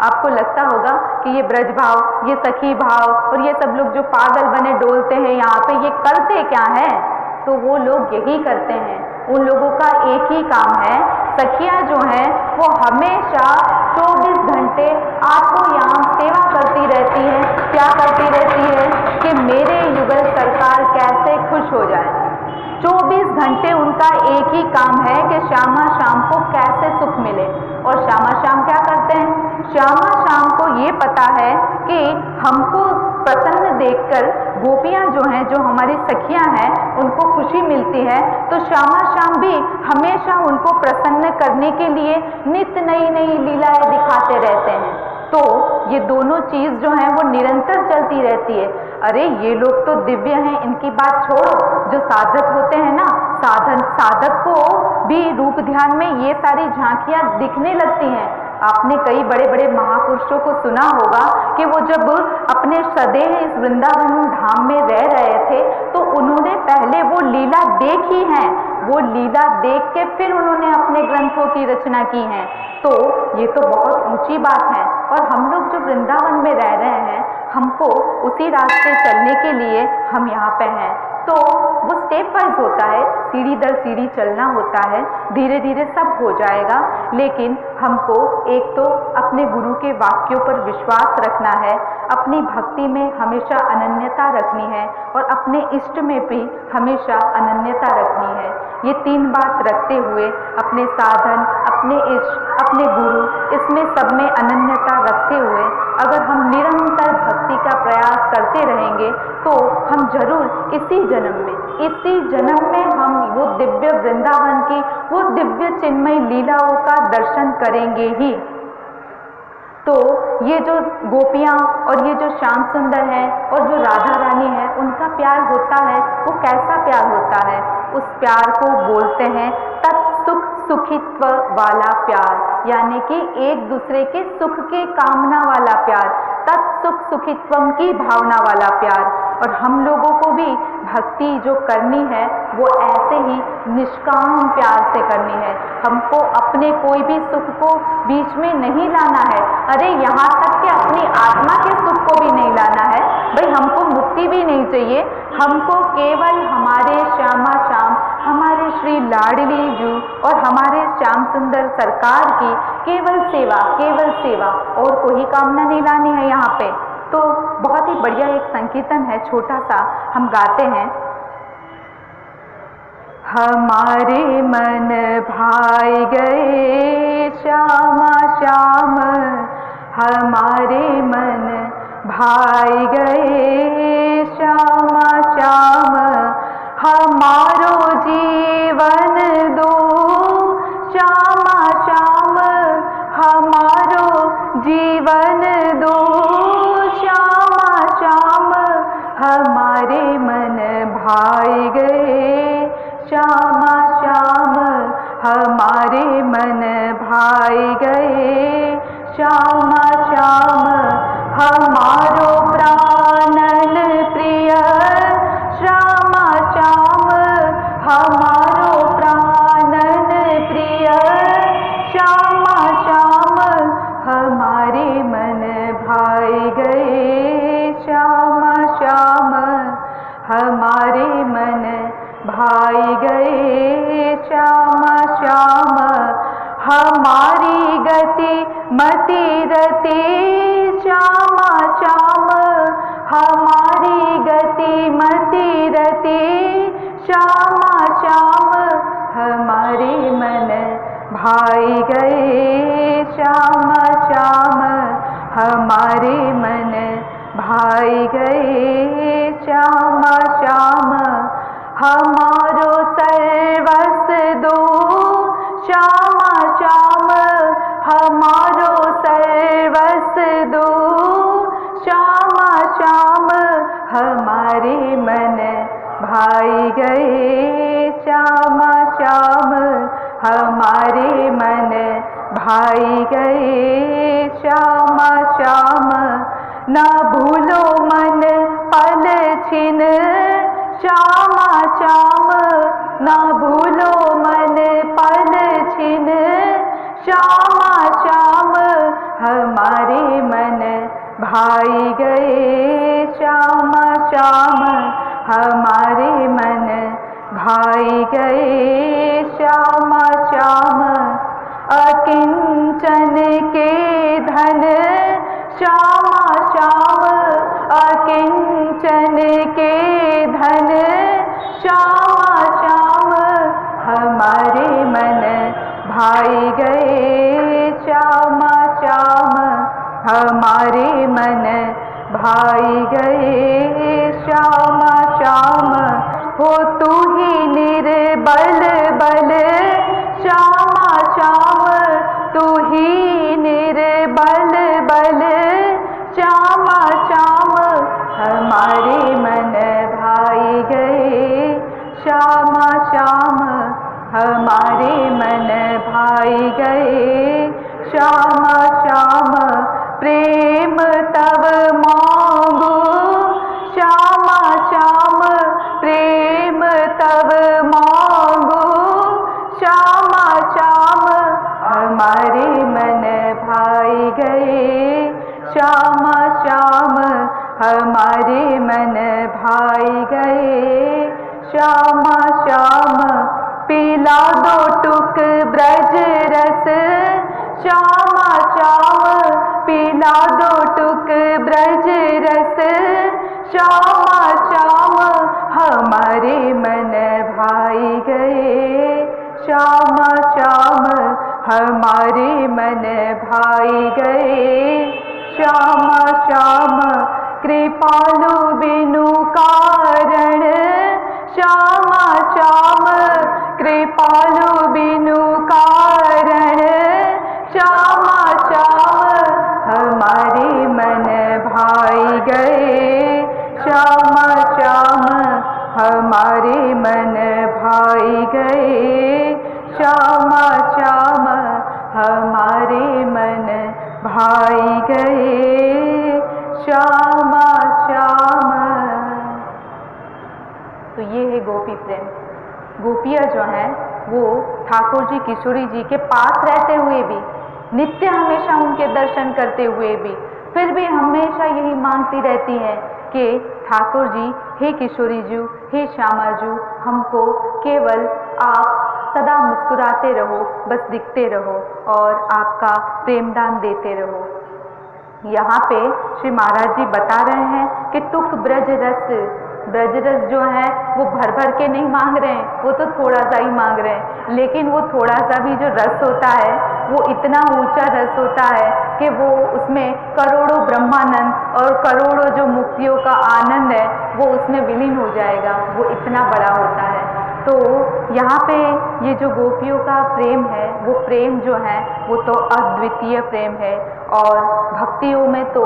आपको लगता होगा कि ये ब्रज भाव, ये सखी भाव और ये सब लोग जो पागल बने डोलते हैं यहाँ पे, ये करते क्या है? तो वो लोग यही करते हैं, उन लोगों का एक ही काम है। सखियाँ जो हैं वो हमेशा 24 घंटे आत्मयाम सेवा करती रहती हैं। क्या करती रहती है कि मेरे युगल सरकार कैसे खुश हो जाए। 24 घंटे उनका एक ही काम है कि श्यामा श्याम को कैसे सुख मिले। और श्यामा श्याम क्या करते हैं? श्यामा श्याम को ये पता है कि हमको प्रसन्न देखकर गोपियां जो हैं, जो हमारी सखियां हैं, उनको खुशी मिलती है। तो श्यामा श्याम भी हमेशा उनको प्रसन्न करने के लिए नित नई नई लीलाएं दिखाते रहते हैं। तो ये दोनों चीज जो है वो निरंतर चलती रहती है। अरे ये लोग तो दिव्य हैं, इनकी बात छोड़ो। जो साधक होते हैं ना, साधक को भी रूप ध्यान में ये सारी झांकियां दिखने लगती हैं। आपने कई बड़े बड़े महापुरुषों को सुना होगा कि वो जब अपने सदैव इस वृंदावन धाम में रह रहे थे तो उन्होंने पहले वो लीला देखी है, वो लीला देख के फिर उन्होंने अपने ग्रंथों की रचना की है। तो ये तो बहुत ऊंची बात है। और हम लोग जो वृंदावन में रह रहे हैं, हमको उसी रास्ते चलने के लिए हम यहाँ पे हैं। तो वो स्टेप वाइज होता है, सीढ़ी दर सीढ़ी चलना होता है, धीरे धीरे सब हो जाएगा। लेकिन हमको एक तो अपने गुरु के वाक्यों पर विश्वास रखना है, अपनी भक्ति में हमेशा अनन्यता रखनी है और अपने इष्ट में भी हमेशा अनन्यता रखनी है। ये तीन बात रखते हुए अपने साधन, अपने इष्ट, अपने गुरु, इसमें सब में अनन्यता रखते हुए अगर हम निरंतर भक्ति का प्रयास करते रहेंगे तो हम जरूर इसी जन्म में हम वो दिव्य वृंदावन की, वो दिव्य चिन्मय लीलाओं का दर्शन करेंगे ही। तो ये जो गोपियाँ और ये जो श्याम सुंदर है और जो राधा रानी है, उनका प्यार होता है, वो कैसा प्यार होता है? उस प्यार को बोलते हैं तत्सुख सुखित्व वाला प्यार, यानी कि एक दूसरे के सुख के कामना वाला प्यार, तत्सुख सुखित्वम की भावना वाला प्यार। और हम लोगों को भी भक्ति जो करनी है, वो ऐसे ही निष्काम प्यार से करनी है। हमको अपने कोई भी सुख को बीच में नहीं लाना है। अरे यहाँ तक कि अपनी आत्मा के सुख को भी नहीं लाना है। भाई हमको मुक्ति भी नहीं चाहिए, हमको केवल हमारे श्यामा श्याम, हमारे श्री लाडली जू और हमारे श्याम सुंदर सरकार की केवल सेवा और कोई कामना नहीं लानी है यहाँ पे। तो बहुत ही बढ़िया एक संकीर्तन है, छोटा सा हम गाते हैं। हमारे मन भाई गए श्यामा श्याम, हमारे मन भाई गए श्यामा श्याम, हमारो जीवन दो श्यामा श्याम, हमारो जीवन दो श्यामा श्याम, हमारे मन भाई गए श्यामा श्याम, हमारे मन भाई गए श्यामा श्याम, हमारो प्राणन प्रिय श्यामा श्याम, हमारो प्राणन प्रिय श्यामा श्याम, हमारे मन भाई गए श्यामा श्याम, हमारे मन भाई गए श्यामा श्याम, हमारी गति मति रति श्यामा श्याम, हमारी गति मति रति श्यामा श्याम, हमारे मन भाई गए श्यामा श्याम, हमारे मन भाई गए श्यामा श्याम, हमारो सर्वस दो श्यामा श्याम, हमारो सर्वस दो श्यामा श्याम, हमारे मन भाई गए श्यामा श्याम, हमारे मन भाई गए श्यामा श्याम, न भूलो मन पल छिन श्यामा श्याम, न भूलो मन पल छिन श्यामा श्याम, हमारे मन भाई गए श्यामा श्याम, हमारे मन भाई गए श्यामा श्याम, अकिंचन के धन श्यामा श्याम, अकिंचन के धन श्यामा श्याम, हमारे मन भाई गए श्यामा श्याम, हमारे मन भाई गए श्यामा श्याम, हो तू ही निर्बल बल श्यामा श्याम, तू ही निर्बल बल श्यामा श्याम, हमारे मन भाई गए श्यामा श्याम, हमारे मन भाई गए श्यामा श्याम, प्रेम तव मांगो श्यामा श्याम, प्रेम तव मांगो श्यामा श्याम, हमारे मन भाई गए श्यामा श्याम, हमारे मन भाई गए श्यामा श्याम, पिला दो टुक ब्रज रस श्यामा श्याम, पिला दो टुक ब्रज रस श्यामा श्याम, हमारे मन भाई गए श्यामा श्याम, हमारे मन भाई गए श्यामा श्याम, कृपालु बिनु कारण श्यामा श्याम, कृपालु बिनु कारण श्यामा श्याम, हमारे मन भाई गए श्यामा श्याम, हमारे मन भाई गए श्यामा श्याम, हमारे मन भाई गए श्यामा श्याम। तो ये है गोपी प्रेम। गोपियाँ जो हैं वो ठाकुर जी किशोरी जी के पास रहते हुए भी, नित्य हमेशा उनके दर्शन करते हुए भी, फिर भी हमेशा यही मांगती रहती हैं कि ठाकुर जी, हे किशोरी जी, हे श्यामा जी, हमको केवल आप सदा मुस्कुराते रहो, बस दिखते रहो और आपका प्रेमदान देते रहो। यहाँ पे श्री महाराज जी बता रहे हैं कि टुक ब्रज रस जो है वो भर भर के नहीं मांग रहे हैं, वो तो थोड़ा सा ही मांग रहे हैं, लेकिन वो थोड़ा सा भी जो रस होता है वो इतना ऊंचा रस होता है कि वो उसमें करोड़ों ब्रह्मानंद और करोड़ों जो मुक्तियों का आनंद है वो उसमें विलीन हो जाएगा, वो इतना बड़ा होता है। तो यहाँ पे ये जो गोपियों का प्रेम है वो प्रेम जो है वो तो अद्वितीय प्रेम है, और भक्तियों में तो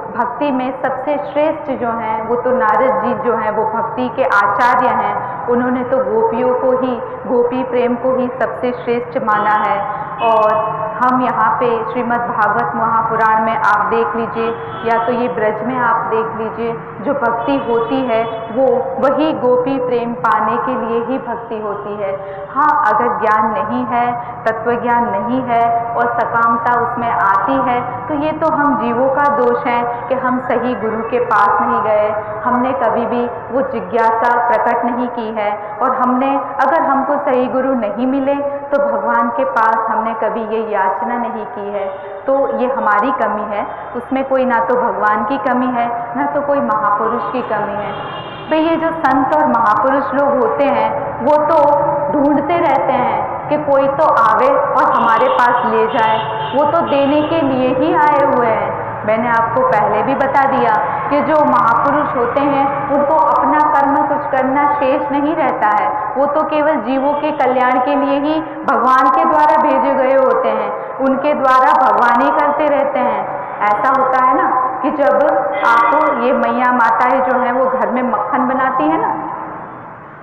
भक्ति में सबसे श्रेष्ठ जो हैं वो तो नारद जी जो हैं वो भक्ति के आचार्य हैं, उन्होंने तो गोपियों को ही, गोपी प्रेम को ही सबसे श्रेष्ठ माना है। और हम यहाँ पे श्रीमद् भागवत महापुराण में आप देख लीजिए या तो ये ब्रज में आप देख लीजिए, जो भक्ति होती है वो वही गोपी प्रेम पाने के लिए ही भक्ति होती है। हाँ, अगर ज्ञान नहीं है, तत्व ज्ञान नहीं है और सकामता उसमें आती है तो ये तो हम जीवों का दोष है कि हम सही गुरु के पास नहीं गए, हमने कभी भी वो जिज्ञासा प्रकट नहीं की है, और हमने अगर हमको सही गुरु नहीं मिले तो भगवान के पास हमने कभी ये याचना नहीं की है। तो ये हमारी कमी है, उसमें कोई ना तो भगवान की कमी है ना तो कोई महापुरुष की कमी है। तो ये जो संत और महापुरुष लोग होते हैं वो तो ढूंढते रहते हैं कि कोई तो आवे और हमारे पास ले जाए, वो तो देने के लिए ही आए हुए हैं। मैंने आपको पहले भी बता दिया कि जो महापुरुष होते हैं उनको अपना कर्म कुछ करना शेष नहीं रहता है, वो तो केवल जीवों के कल्याण के लिए ही भगवान के द्वारा भेजे गए होते हैं, उनके द्वारा भगवान ही करते रहते हैं। ऐसा होता है ना कि जब आपको ये मैया माताएं जो हैं वो घर में मक्खन बनाती है ना,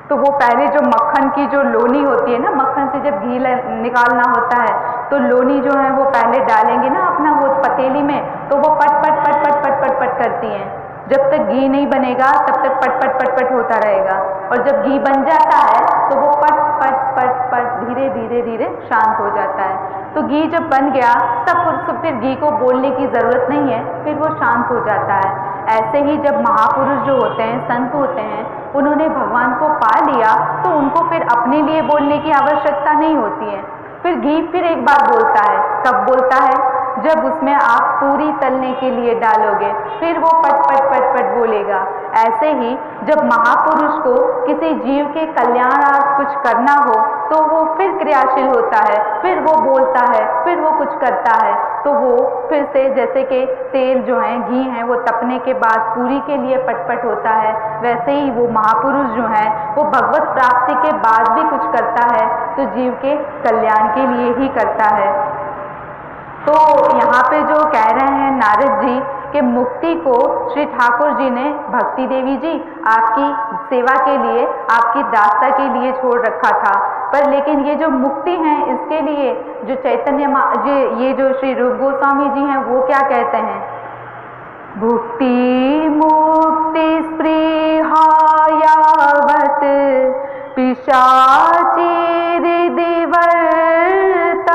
तो वो पहले जो मक्खन की जो लोनी होती है ना, मक्खन से जब घी निकालना होता है तो लोनी जो है वो पहले डालेंगे ना अपना वो पतीली में, तो वो पट पट पट पट पट पट पट करती हैं। जब तक घी नहीं बनेगा तब तक पट पट पट पट होता रहेगा, और जब घी बन जाता है तो वो पट पट पट पट धीरे धीरे धीरे शांत हो जाता है। तो घी जब बन गया तब फिर घी को बोलने की ज़रूरत नहीं है, फिर वो शांत हो जाता है। ऐसे ही जब महापुरुष जो होते हैं, संत होते हैं, उन्होंने भगवान को पा लिया तो उनको फिर अपने लिए बोलने की आवश्यकता नहीं होती है। फिर घी फिर एक बार बोलता है, कब बोलता है? जब उसमें आप पूरी तलने के लिए डालोगे, फिर वो पट पट पट पट बोलेगा। ऐसे ही जब महापुरुष को किसी जीव के कल्याणार्थ कुछ करना हो तो वो फिर क्रियाशील होता है, फिर वो बोलता है, फिर वो कुछ करता है, तो वो फिर से जैसे कि तेल जो है, घी है, वो तपने के बाद पूरी के लिए पटपट होता है, वैसे ही वो महापुरुष जो है वो भगवत प्राप्ति के बाद भी कुछ करता है तो जीव के कल्याण के लिए ही करता है। तो यहाँ पे जो कह रहे हैं नारद जी कि मुक्ति को श्री ठाकुर जी ने भक्ति देवी जी आपकी सेवा के लिए, आपकी दास्ता के लिए छोड़ रखा था, पर लेकिन ये जो मुक्ति है इसके लिए जो चैतन्य ये जो श्री रूप गोस्वामी जी हैं वो क्या कहते हैं? भुक्ति मुक्ति स्पृहा यावत् पिशाचिहृदि वर्तते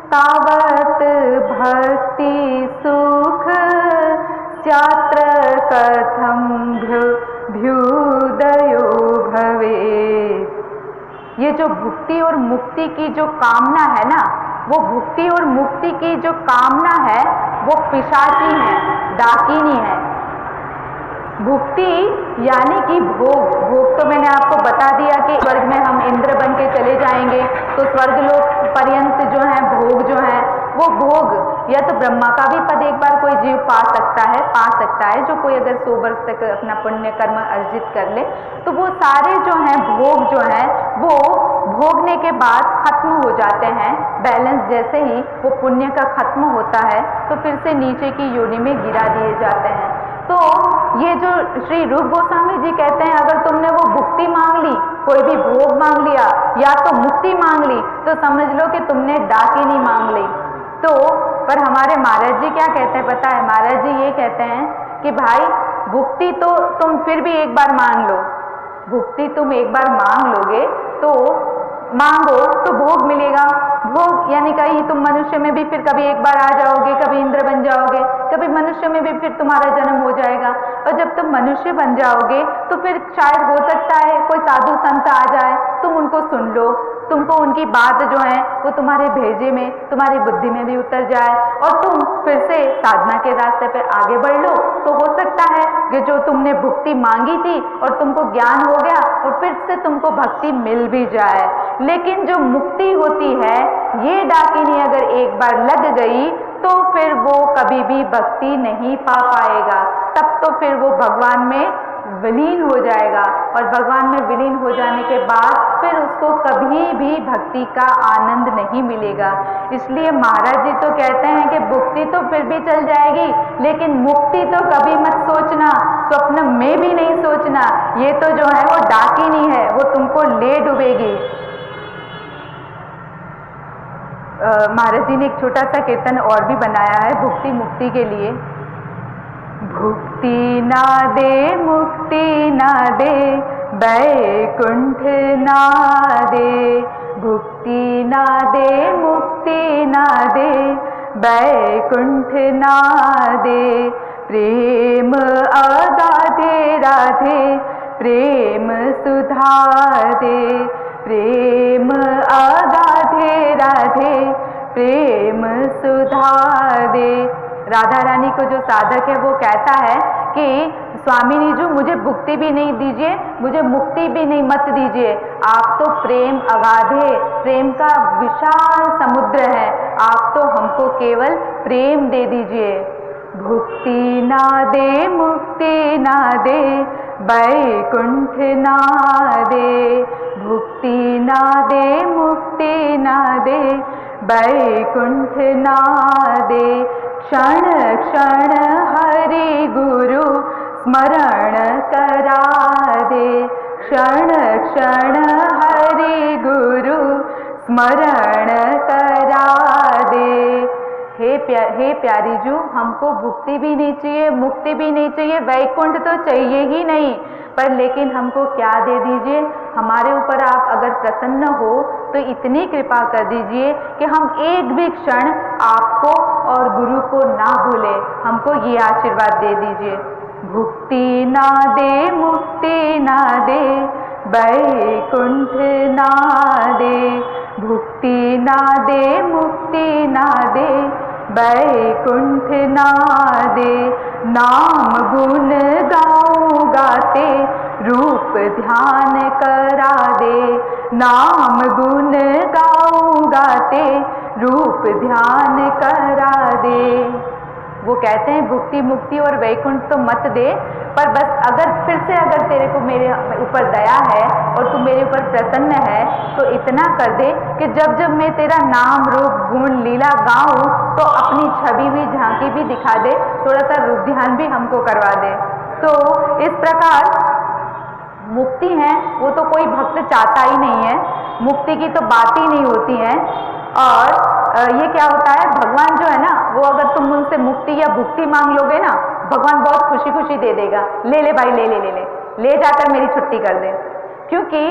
तावत् भक्ति सुख स्यात्र कथं भ्युदयो भवेत्। ये जो भुक्ति और मुक्ति की जो कामना है ना, वो भुक्ति और मुक्ति की जो कामना है वो पिशाची है, डाकिनी है। भुक्ति यानी कि भोग, भोग तो मैंने आपको बता दिया कि स्वर्ग में हम इंद्र बन के चले जाएंगे तो स्वर्ग लोक पर्यंत जो है भोग जो है वो भोग, या तो ब्रह्मा का भी पद एक बार कोई जीव पा सकता है जो कोई अगर 100 वर्ष तक अपना पुण्य कर्म अर्जित कर ले, तो वो सारे जो हैं भोग जो हैं वो भोगने के बाद खत्म हो जाते हैं। बैलेंस जैसे ही वो पुण्य का खत्म होता है तो फिर से नीचे की योनि में गिरा दिए जाते हैं। तो ये जो श्री रूप गोस्वामी जी कहते हैं, अगर तुमने वो भुक्ति मांग ली, कोई भी भोग मांग लिया या तो मुक्ति मांग ली, तो समझ लो कि तुमने डाकिनी मांग ली। तो पर हमारे महाराज जी क्या कहते हैं पता है? महाराज जी ये कहते हैं कि भाई भुक्ति तो तुम फिर भी एक बार मांग लो, भुक्ति तुम एक बार मांग लोगे तो मांगो तो भोग मिलेगा। भोग यानी कहीं तुम मनुष्य में भी फिर कभी एक बार आ जाओगे, कभी इंद्र बन जाओगे, कभी मनुष्य में भी फिर तुम्हारा जन्म हो जाएगा। और जब तुम मनुष्य बन जाओगे तो फिर शायद हो सकता है कोई साधु संत आ जाए, तुम उनको सुन लो, तुमको उनकी बात जो है वो तुम्हारे भेजे में, तुम्हारी बुद्धि में भी उतर जाए और तुम फिर से साधना के रास्ते पे आगे बढ़ लो। तो हो सकता है कि जो तुमने भुक्ति मांगी थी और तुमको ज्ञान हो गया और फिर से तुमको भक्ति मिल भी जाए। लेकिन जो मुक्ति होती है, ये डाकिनी अगर एक बार लग गई तो फिर वो कभी भी भक्ति नहीं पा पाएगा। तब तो फिर वो भगवान में विलीन हो जाएगा और भगवान में विलीन हो जाने के बाद फिर उसको कभी भी भक्ति का आनंद नहीं मिलेगा। इसलिए महाराज जी तो कहते हैं कि भुक्ति तो फिर भी चल जाएगी, लेकिन मुक्ति तो कभी मत सोचना, स्वप्न में भी नहीं सोचना। ये तो जो है वो डाकिनी है, वो तुमको ले डूबेगी। महाराज जी ने एक छोटा सा कीर्तन और भी बनाया है भुक्ति मुक्ति के लिए। भुक्ति ना दे मुक्ति ना दे बैकुंठ ना दे, भुक्ति ना दे मुक्ति ना दे बैकुंठ ना दे। प्रेम अगाधे राधे प्रेम सुधा दे, प्रेम अगाधे राधे प्रेम सुधा दे। राधा रानी को जो साधक है वो कहता है कि स्वामिनी जी मुझे भुक्ति भी नहीं दीजिए, मुझे मुक्ति भी नहीं मत दीजिए, आप तो प्रेम अगाधे, प्रेम का विशाल समुद्र है, आप तो हमको केवल प्रेम दे दीजिए। भुक्ति ना दे मुक्ति ना दे बैकुंठ ना दे, भुक्ति ना दे मुक्ति ना दे बैकुंठ ना दे। क्षण क्षण हरि गुरु स्मरण करा दे, क्षण क्षण हरि गुरु स्मरण करा दे। हे प्यारी जू, हमको भुक्ति भी नहीं चाहिए, मुक्ति भी नहीं चाहिए, वैकुंठ तो चाहिए ही नहीं, पर लेकिन हमको क्या दे दीजिए, हमारे ऊपर आप अगर प्रसन्न हो तो इतनी कृपा कर दीजिए कि हम एक भी क्षण आपको और गुरु को ना भूले, हमको ये आशीर्वाद दे दीजिए। भुक्ति ना दे मुक्ति ना दे बैकुंठ ना दे, भुक्ति ना दे मुक्ति ना दे बैकुंठ ना दे। नाम गुण गाऊं गाते रूप ध्यान करा दे, नाम गुण गाऊं गाते रूप ध्यान करा दे। वो कहते हैं भुक्ति मुक्ति और वैकुंठ तो मत दे, पर बस अगर फिर से अगर तेरे को मेरे ऊपर दया है और तू मेरे ऊपर प्रसन्न है तो इतना कर दे कि जब जब मैं तेरा नाम रूप गुण लीला गाऊं तो अपनी छवि भी झांकी भी दिखा दे, थोड़ा सा रूप ध्यान भी हमको करवा दे। तो इस प्रकार मुक्ति है वो तो कोई भक्त चाहता ही नहीं है, मुक्ति की तो बात ही नहीं होती है। और ये क्या होता है, भगवान जो है ना वो अगर तुम उनसे मुक्ति या भुक्ति मांग लोगे ना, भगवान बहुत खुशी खुशी दे देगा, ले ले भाई ले ले ले ले ले जाकर मेरी छुट्टी कर दे। क्योंकि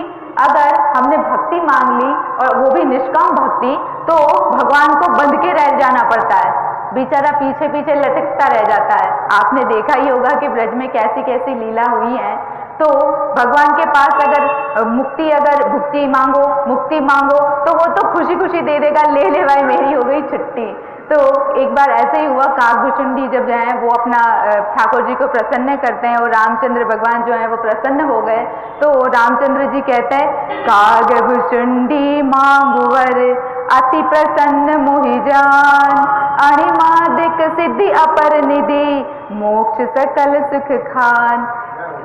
अगर हमने भक्ति मांग ली और वो भी निष्काम भक्ति, तो भगवान को बंध के रह जाना पड़ता है, बेचारा पीछे पीछे लटकता रह जाता है। आपने देखा ही होगा कि ब्रज में कैसी कैसी लीला हुई है। तो भगवान के पास अगर मुक्ति अगर भुक्ति मांगो मुक्ति मांगो तो वो तो खुशी खुशी दे देगा, ले ले भाई मेरी हो गई छुट्टी। तो एक बार ऐसे ही हुआ, काकभूषुंडी जब जो है वो अपना ठाकुर जी को प्रसन्न करते हैं और रामचंद्र भगवान जो है वो प्रसन्न हो गए, तो रामचंद्र जी कहते हैं काकभूषुंडी मांगुवर अति प्रसन्न मोहि जान, अणिमादिक सिद्धि अपर निधि मोक्ष सकल सुख खान।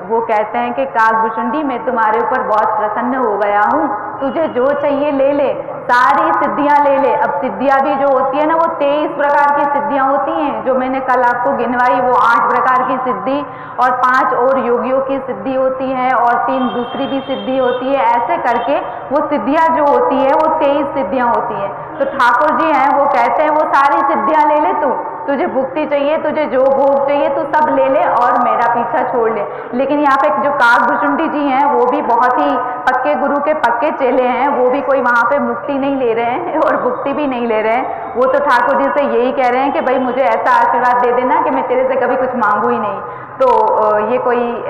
वो कहते हैं कि काकभूषुंडी मैं तुम्हारे ऊपर बहुत प्रसन्न हो गया हूँ, तुझे जो चाहिए ले ले, सारी सिद्धियां ले ले। अब सिद्धियां भी जो होती है ना वो 23 प्रकार की सिद्धियां होती हैं, जो मैंने कल आपको गिनवाई वो 8 प्रकार की सिद्धि और 5 और योगियों की सिद्धि होती है और 3 दूसरी भी सिद्धि होती है। ऐसे करके वो सिद्धियां जो होती है वो 23 सिद्धियां होती है। तो ठाकुर जी हैं वो कहते हैं वो सारी सिद्धियां ले ले, तू तुझे भुक्ति चाहिए, तुझे जो भोग चाहिए तू सब ले ले और मेरा पीछा छोड़ ले। लेकिन यहाँ पे जो काकभुचुंडी जी हैं वो भी बहुत ही पक्के गुरु के पक्के चेले हैं, वो भी कोई वहाँ पे मुक्ति नहीं ले रहे हैं और भुक्ति भी नहीं ले रहे हैं। वो तो ठाकुर जी से यही कह रहे हैं कि भाई मुझे ऐसा आशीर्वाद दे देना कि मैं तेरे से कभी कुछ मांगू ही नहीं। तो ये कोई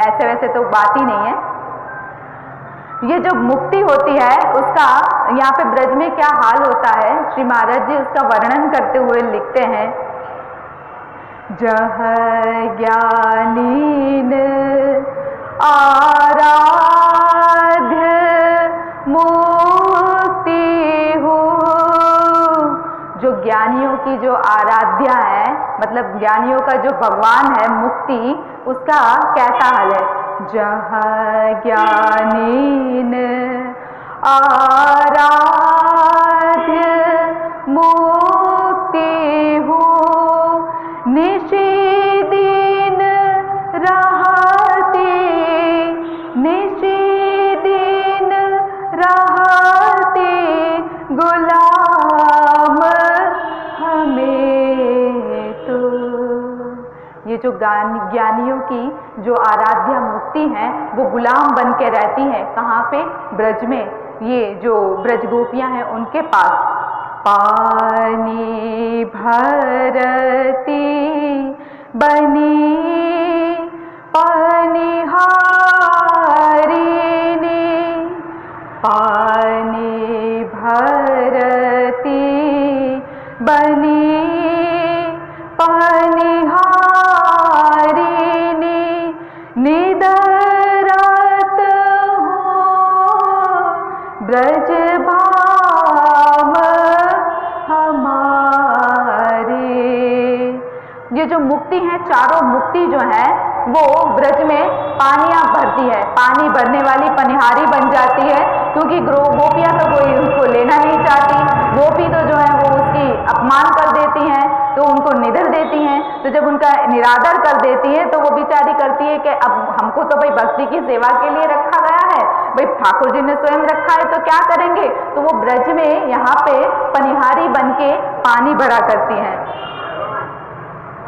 ऐसे वैसे तो बात ही नहीं है। ये जो मुक्ति होती है उसका यहाँ पे ब्रज में क्या हाल होता है, श्री महाराज जी उसका वर्णन करते हुए लिखते हैं, जह ज्ञानीन आराध्य मुक्ति हो। जो ज्ञानियों की जो आराध्या है, मतलब ज्ञानियों का जो भगवान है मुक्ति, उसका कैसा हाल है। जहाँ ज्ञानीन आराध्य मुक्ति हो, निषेधीन रहते, निषेधीन रहते गुलाम हमें तो। ये जो ज्ञानियों की जो आराध्या मुक्ति है वो गुलाम बन के रहती है, कहाँ पे, ब्रज में। ये जो ब्रज गोपियां हैं उनके पास। पानी भरती बनी पनिहारिणी, पानी भरती बनी पनिहारिणी, निदरत हो ब्रज भाम हमारे। ये जो मुक्ति है, चारों मुक्ति जो है वो ब्रज में पानियां भरती है, पानी भरने वाली पनिहारी बन जाती है, क्योंकि गोपियां तो कोई उसको लेना नहीं चाहती। गोपी तो जो है वो उसकी अपमान कर देती हैं, तो उनको निधर देती हैं। तो जब उनका निरादर कर देती है तो वो बेचारी करती है कि अब हमको तो भाई भक्ति की सेवा के लिए रखा गया है, भाई ठाकुर जी ने स्वयं रखा है तो क्या करेंगे। तो वो ब्रज में यहाँ पे पनिहारी बन के पानी भरा करती हैं।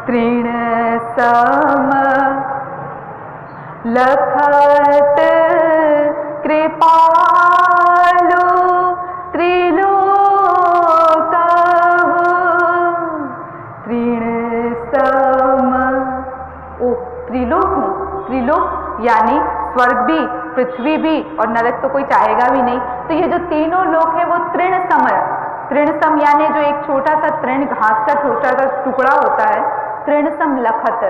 तृण सम लखत कृपालु त्रिलोक, तृण सम, ओ त्रिलोक हूँ, त्रिलोक यानी स्वर्ग भी, पृथ्वी भी और नरक तो कोई चाहेगा भी नहीं। तो ये जो तीनों लोक है वो तृण सम, तृण सम यानी जो एक छोटा सा तृण घास का छोटा सा टुकड़ा होता है, तृण सम लखत,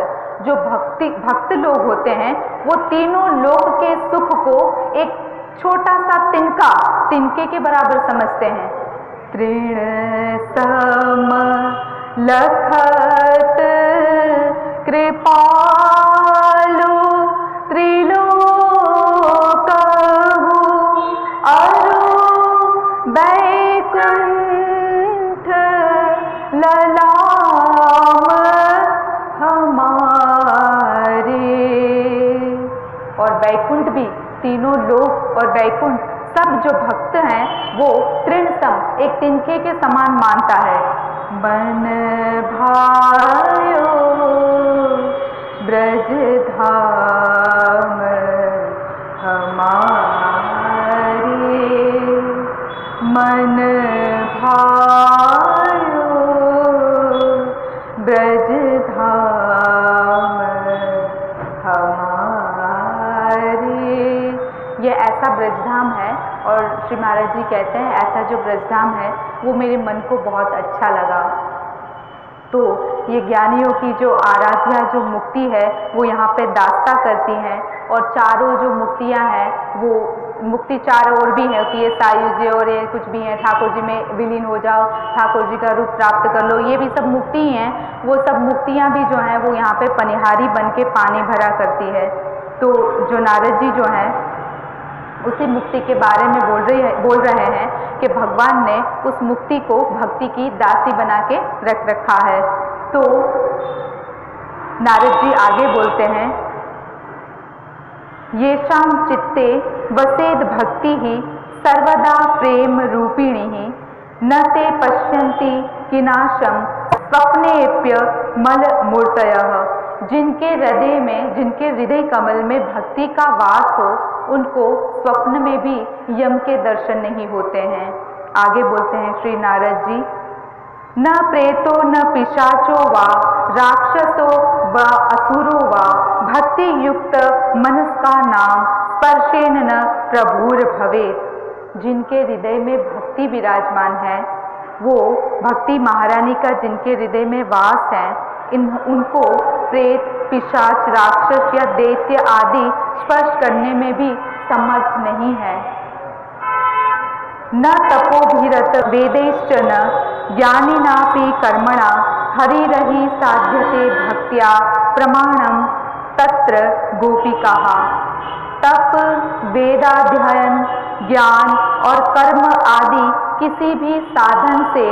जो भक्त लोग होते हैं वो तीनों लोक के सुख को एक छोटा सा तिनके के बराबर समझते हैं। तृण सम लखत कृपालु त्रिलोक, अरु बैकुंठ ललाम हमारे। और बैकुंठ भी, तीनों लोक और बैकुंठ सब जो भक्त हैं वो तृण सम, एक तिनके के समान मानता है। मन भायो ब्रज धाम हमारे, मन भायो ब्रज धाम हमारे। ये ऐसा ब्रजधाम है और श्री महाराज जी कहते हैं ऐसा जो ब्रजधाम है वो मेरे मन को बहुत अच्छा लगा। तो ये ज्ञानियों की जो आराध्या जो मुक्ति है वो यहाँ पे दास्ता करती हैं, और चारों जो मुक्तियाँ हैं वो मुक्ति चारों ओर भी है कि ये सायुज्य और ये कुछ भी है, ठाकुर जी में विलीन हो जाओ, ठाकुर जी का रूप प्राप्त कर लो, ये भी सब मुक्ति ही हैं। वो सब मुक्तियाँ भी जो हैं वो यहाँ पे पनिहारी बन के पानी भरा करती है। तो जो नारद जी जो हैं उसी मुक्ति के बारे में बोल रहे हैं कि भगवान ने उस मुक्ति को भक्ति की दासी बना के रख रखा है। तो नारद जी आगे बोलते हैं, येषां चित्ते वसेद भक्ति ही सर्वदा प्रेम रूपिणी ही, न ते पश्यन्ति किनाशम स्वप्नेप्य मल मूर्तयः, जिनके हृदय में, जिनके हृदय कमल में भक्ति का वास हो, उनको स्वप्न में भी यम के दर्शन नहीं होते हैं। आगे बोलते हैं श्री नारद जी, न प्रेतो न पिशाचो वा राक्षसो व असुरो वा भक्ति युक्त मनस्का नाम स्पर्शेन न प्रभुर भवेत्। जिनके हृदय में भक्ति विराजमान है, वो भक्ति महारानी का जिनके हृदय में वास है, उनको प्रेत, पिशाच, राक्षस या दैत्य आदि स्पर्श करने में भी समर्थ नहीं है। न तपोभिरत वेदैश्च न ज्ञानिनापि कर्मणा हरिरहि साध्यते भक्त्या प्रमाणम तत्र गोपिकाः। तप, वेदाध्ययन, ज्ञान और कर्म आदि किसी भी साधन से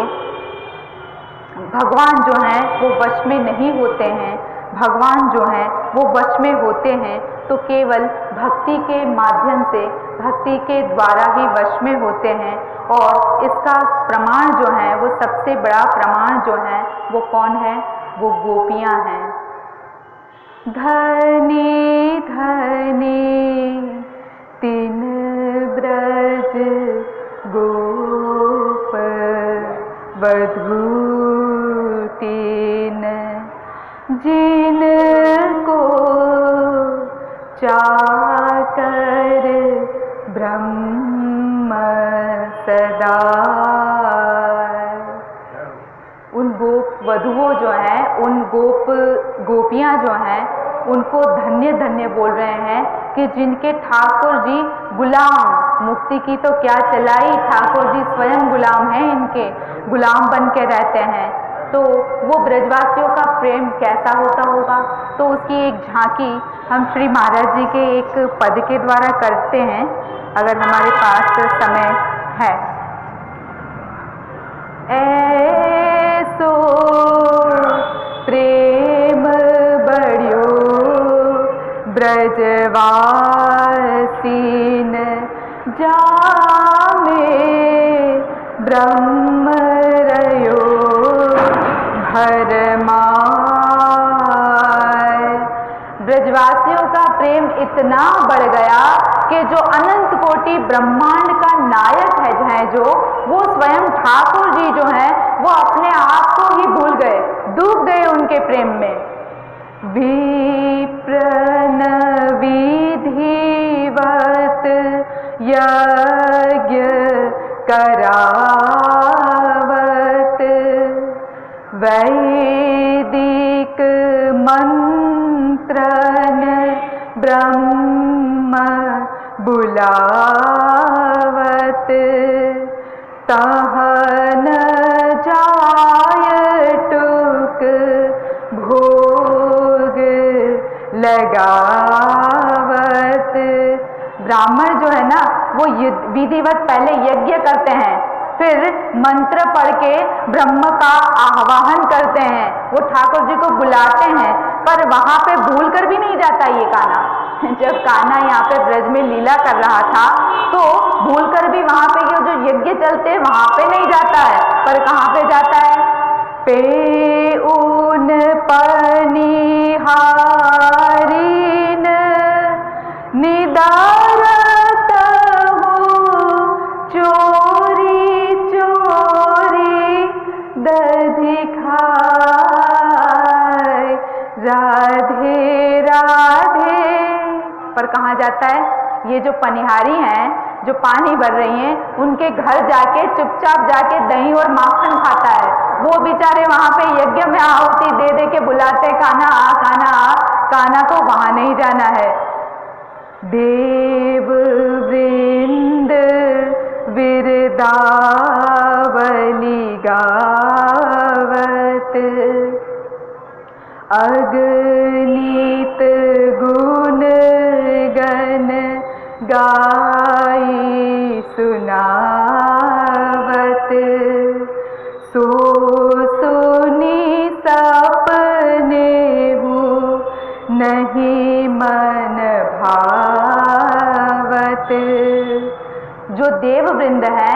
भगवान जो हैं वो वश में नहीं होते हैं। भगवान जो हैं वो वश में होते हैं तो केवल भक्ति के माध्यम से, भक्ति के द्वारा ही वश में होते हैं। और इसका प्रमाण जो है, वो सबसे बड़ा प्रमाण जो है वो कौन है? वो गोपियां हैं। धनी धनी तीन ब्रज गोप बधू तीन, जिनको चाकर ब्रह्म सदा। उन गोप वधुओं जो हैं, उन गोपियां जो हैं, उनको धन्य धन्य बोल रहे हैं कि जिनके ठाकुर जी गुलाम, मुक्ति की तो क्या चलाई, ठाकुर जी स्वयं गुलाम हैं, इनके गुलाम बन के रहते हैं। तो वो ब्रजवासियों का प्रेम कैसा होता होगा, तो उसकी एक झांकी हम श्री महाराज जी के एक पद के द्वारा करते हैं, अगर हमारे पास समय है। ऐसो प्रेम बढ़ियो ब्रजवासीन, जामे ब्रह्म रयो भरमाय। ब्रजवासियों का प्रेम इतना बढ़ गया कि जो अनंत कोटि ब्रह्मांड का नायक है जो वो स्वयं ठाकुर जी जो हैं वो अपने आप को ही भूल गए, डूब गए उनके प्रेम में। विप्रन विधिवत यज्ञ करावत, वैदिक मंत्रन ब्रह्म बुलावत, तहन जाय टुक भोग लगावत। ब्राह्मण जो है ना वो विधिवत पहले यज्ञ करते हैं, फिर मंत्र पढ़ के ब्रह्म का आह्वान करते हैं, वो ठाकुर जी को बुलाते हैं, पर वहां पे भूल कर भी नहीं जाता ये कान्हा। जब कान्हा यहाँ पे ब्रज में लीला कर रहा था तो भूल कर भी वहां पे ये जो यज्ञ चलते वहां पे नहीं जाता है, पर कहाँ पे जाता है? पे उन पनिहारीन निदारत हो चोरी चोरी दधि खाए राधे राधे। पर कहाँ जाता है? ये जो पनिहारी हैं, जो पानी भर रही हैं, उनके घर जाके चुपचाप जाके दही और माखन खाता है। वो बेचारे वहां पे यज्ञ में आहुति दे दे के बुलाते, कान्हा आ, कान्हा आ। कान्हा को वहां नहीं जाना है। देव वृंद विरदावली गावत, अगणित गुण गण गाई सुनावत, सो सुनी सपने हूँ नहीं मन भावत। जो देव वृंद है,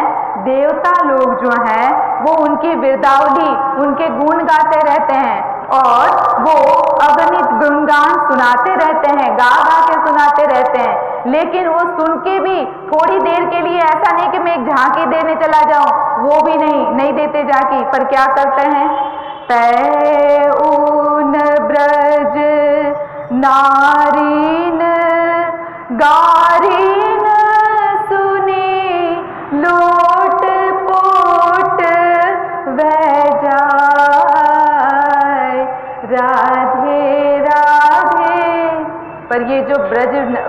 देवता लोग जो हैं वो उनकी बिरदावली, उनके गुण गाते रहते हैं और वो अगणित गुणगान सुनाते रहते हैं, गा गा के सुनाते रहते हैं। लेकिन वो सुन के भी थोड़ी देर के लिए, ऐसा नहीं कि मैं एक झांकी देने चला जाऊं, वो भी नहीं देते झांकी, पर क्या करते हैं, तै ऊन ब्रज नारीन गारीन सुनी लोट पोट वह जाए राधे राधे। पर ये जो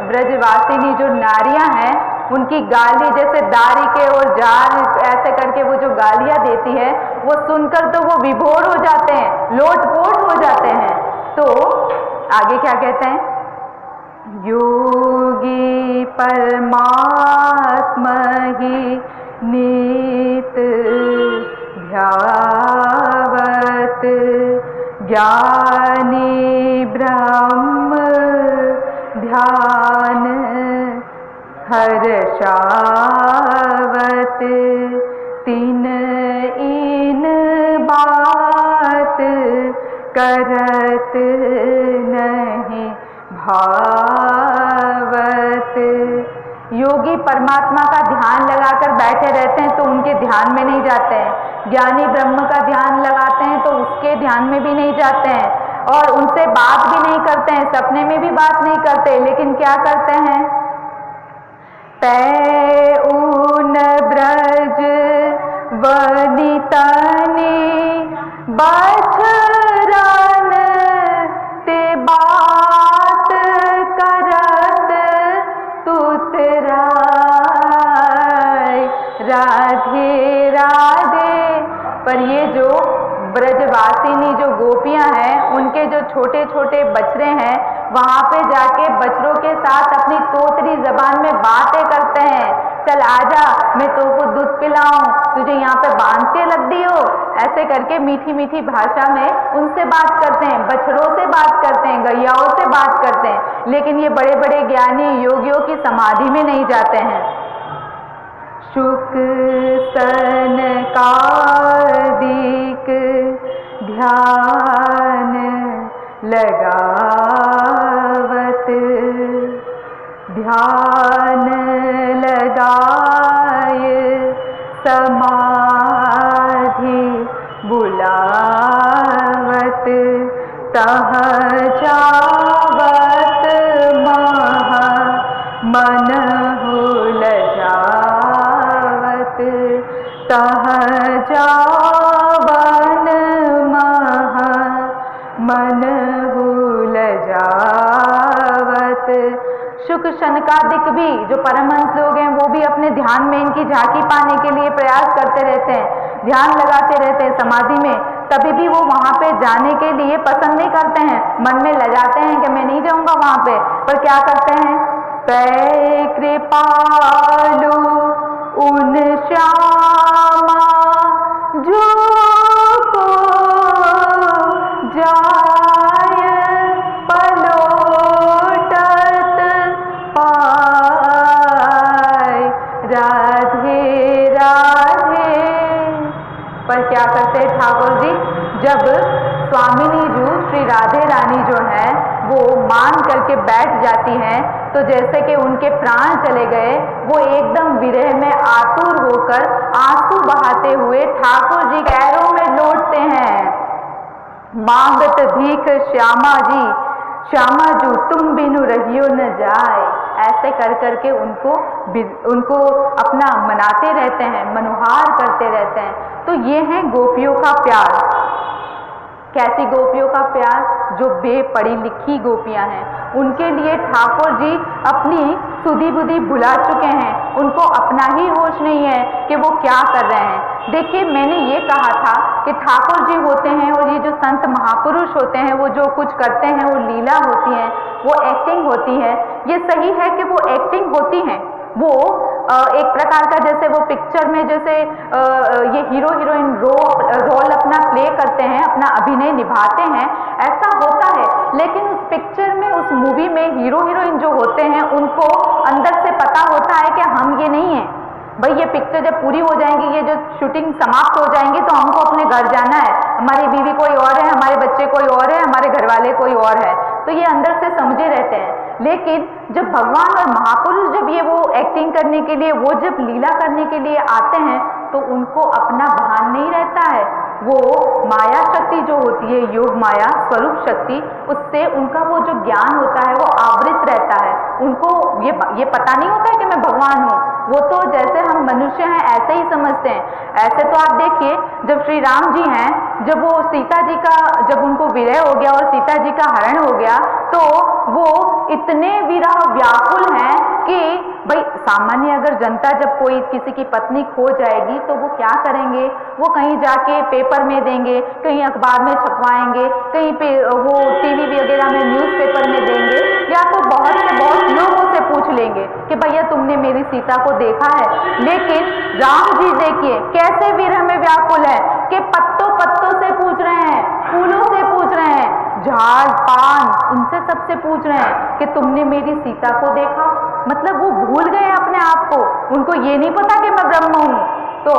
ब्रजवासिनी जो नारियां हैं, उनकी गाली जैसे दारी के और जार ऐसे करके वो जो गालियां देती है, वो सुनकर तो वो विभोर हो जाते हैं, लोटपोट हो जाते हैं। तो आगे क्या कहते हैं, योगी परमात्मा ही नीत ध्यावत ज्ञानी ब्रह्म ध्यान हर्षावत तीन इन बात करत नहीं भावत। योगी परमात्मा का ध्यान लगाकर बैठे रहते हैं तो उनके ध्यान में नहीं जाते हैं, ज्ञानी ब्रह्म का ध्यान लगाते हैं तो उसके ध्यान में भी नहीं जाते हैं, और उनसे बात भी नहीं करते हैं, सपने में भी बात नहीं करते। लेकिन क्या करते हैं, तै ऊन ब्रज वनितनी बछरन ते बात करत तुतराय राधे राधे। पर ये जो ब्रजवासिनी जो गोपियां हैं, उनके जो छोटे छोटे बछड़े हैं, वहां पे जाके बछड़ों के साथ अपनी तोतरी जबान में बातें करते हैं, चल आजा मैं तुमको दूध पिलाऊं, तुझे यहाँ पे बांध के लग दी हो, ऐसे करके मीठी मीठी भाषा में उनसे बात करते हैं, बछड़ों से बात करते हैं, गैयाओं से बात करते हैं। लेकिन ये बड़े बड़े ज्ञानी योगियों की समाधि में नहीं जाते हैं। शुक सन कादिक ध्यान लगावत ध्यान लगाए समाधि बुलावत तह जावत महा मन हो लजावत तह जावन महा मन हो लजावत। शुक शनकादिक भी जो परमहंस लोग हैं, वो भी अपने ध्यान में इनकी झांकी पाने के लिए प्रयास करते रहते हैं, ध्यान लगाते रहते हैं समाधि में, तभी भी वो वहां पे जाने के लिए पसंद नहीं करते हैं, मन में लगाते हैं कि मैं नहीं जाऊंगा वहां पे। पर क्या करते हैं, तै कृपालु उन श्यामा जो को जाय पलोटत पाय राधे राधे। पर क्या करते हैं ठाकुर जी, जब स्वामिनी जी श्री राधे रानी जो है वो मान करके बैठ जाती हैं, तो जैसे कि उनके प्राण चले गए, वो एकदम विरह में आतुर होकर आंसू बहाते हुए ठाकुर जी पैरों में लौटते हैं, मांगत भीख श्यामा जी, श्यामा जू तुम बिनु रहियो न जाए, ऐसे कर करके उनको अपना मनाते रहते हैं, मनुहार करते रहते हैं। तो ये है गोपियों का प्यार। कैसी गोपियों का प्यार, जो बेपढ़ी लिखी गोपियां हैं, उनके लिए ठाकुर जी अपनी सुधी बुद्धि भुला चुके हैं, उनको अपना ही होश नहीं है कि वो क्या कर रहे हैं। देखिए, मैंने ये कहा था कि ठाकुर जी होते हैं और ये जो संत महापुरुष होते हैं, वो जो कुछ करते हैं वो लीला होती है, वो एक्टिंग होती है। ये सही है कि वो एक्टिंग होती है, वो एक प्रकार का, जैसे वो पिक्चर में जैसे ये हीरो हीरोइन रोल अपना प्ले करते हैं, अपना अभिनय निभाते हैं, ऐसा होता है। लेकिन उस पिक्चर में, उस मूवी में हीरो हीरोइन जो होते हैं, उनको अंदर से पता होता है कि हम ये नहीं हैं, भाई ये पिक्चर जब पूरी हो जाएंगी, ये जो शूटिंग समाप्त हो जाएंगी तो हमको अपने घर जाना है, हमारी बीवी कोई और है, हमारे बच्चे कोई और है, हमारे घर वाले कोई और है। तो ये अंदर से समझे रहते हैं। लेकिन जब भगवान और महापुरुष जब ये वो एक्टिंग करने के लिए, वो जब लीला करने के लिए आते हैं तो उनको अपना भान नहीं रहता है। वो माया शक्ति जो होती है, योग माया स्वरूप शक्ति, उससे उनका वो जो ज्ञान होता है वो आवृत रहता है। उनको ये पता नहीं होता है कि मैं भगवान हूँ। वो तो जैसे हम मनुष्य हैं ऐसे ही समझते हैं। ऐसे तो आप देखिए, जब श्री राम जी हैं, जब वो सीता जी का, जब उनको विरह हो गया और सीता जी का हरण हो गया, तो वो इतने विरह व्याकुल हैं कि भाई सामान्य अगर जनता जब कोई किसी की पत्नी खो जाएगी तो वो क्या करेंगे, वो कहीं जाके पेपर में देंगे, कहीं अखबार में छपवाएंगे, कहीं पे वो टीवी वगैरह में न्यूज़पेपर में देंगे, या तो बहुत से बहुत लोगों से पूछ लेंगे कि भैया तुमने मेरी सीता को देखा है। लेकिन राम जी देखिए कैसे विरह में व्याकुल है कि पत्तों पत्तों से पूछ रहे हैं, फूलों से पूछ रहे हैं, झाड़ पान उनसे सबसे पूछ रहे हैं कि तुमने मेरी सीता को देखा। मतलब वो भूल गए अपने आप को, उनको ये नहीं पता कि मैं ब्रह्म हूँ। तो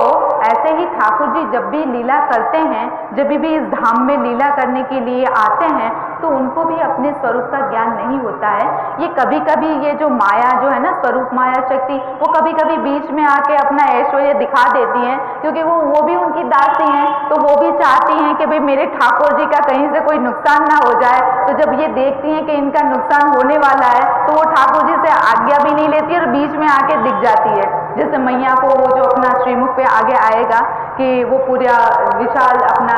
ऐसे ही ठाकुर जी जब भी लीला करते हैं, जब भी इस धाम में लीला करने के लिए आते हैं, तो उनको भी अपने स्वरूप का ज्ञान नहीं होता है। ये कभी कभी ये जो माया जो है ना, स्वरूप माया शक्ति, वो कभी कभी बीच में आके अपना ऐश्वर्य दिखा देती हैं, क्योंकि वो भी उनकी दासी हैं, तो वो भी चाहती हैं कि भाई मेरे ठाकुर जी का कहीं से कोई नुकसान ना हो जाए। तो जब ये देखती हैं कि इनका नुकसान होने वाला है, तो वो ठाकुर जी से आज्ञा भी नहीं लेती और बीच में आके दिख जाती है। जैसे मैया को वो जो अपना श्रीमुख पे आगे आएगा कि वो पूरा विशाल अपना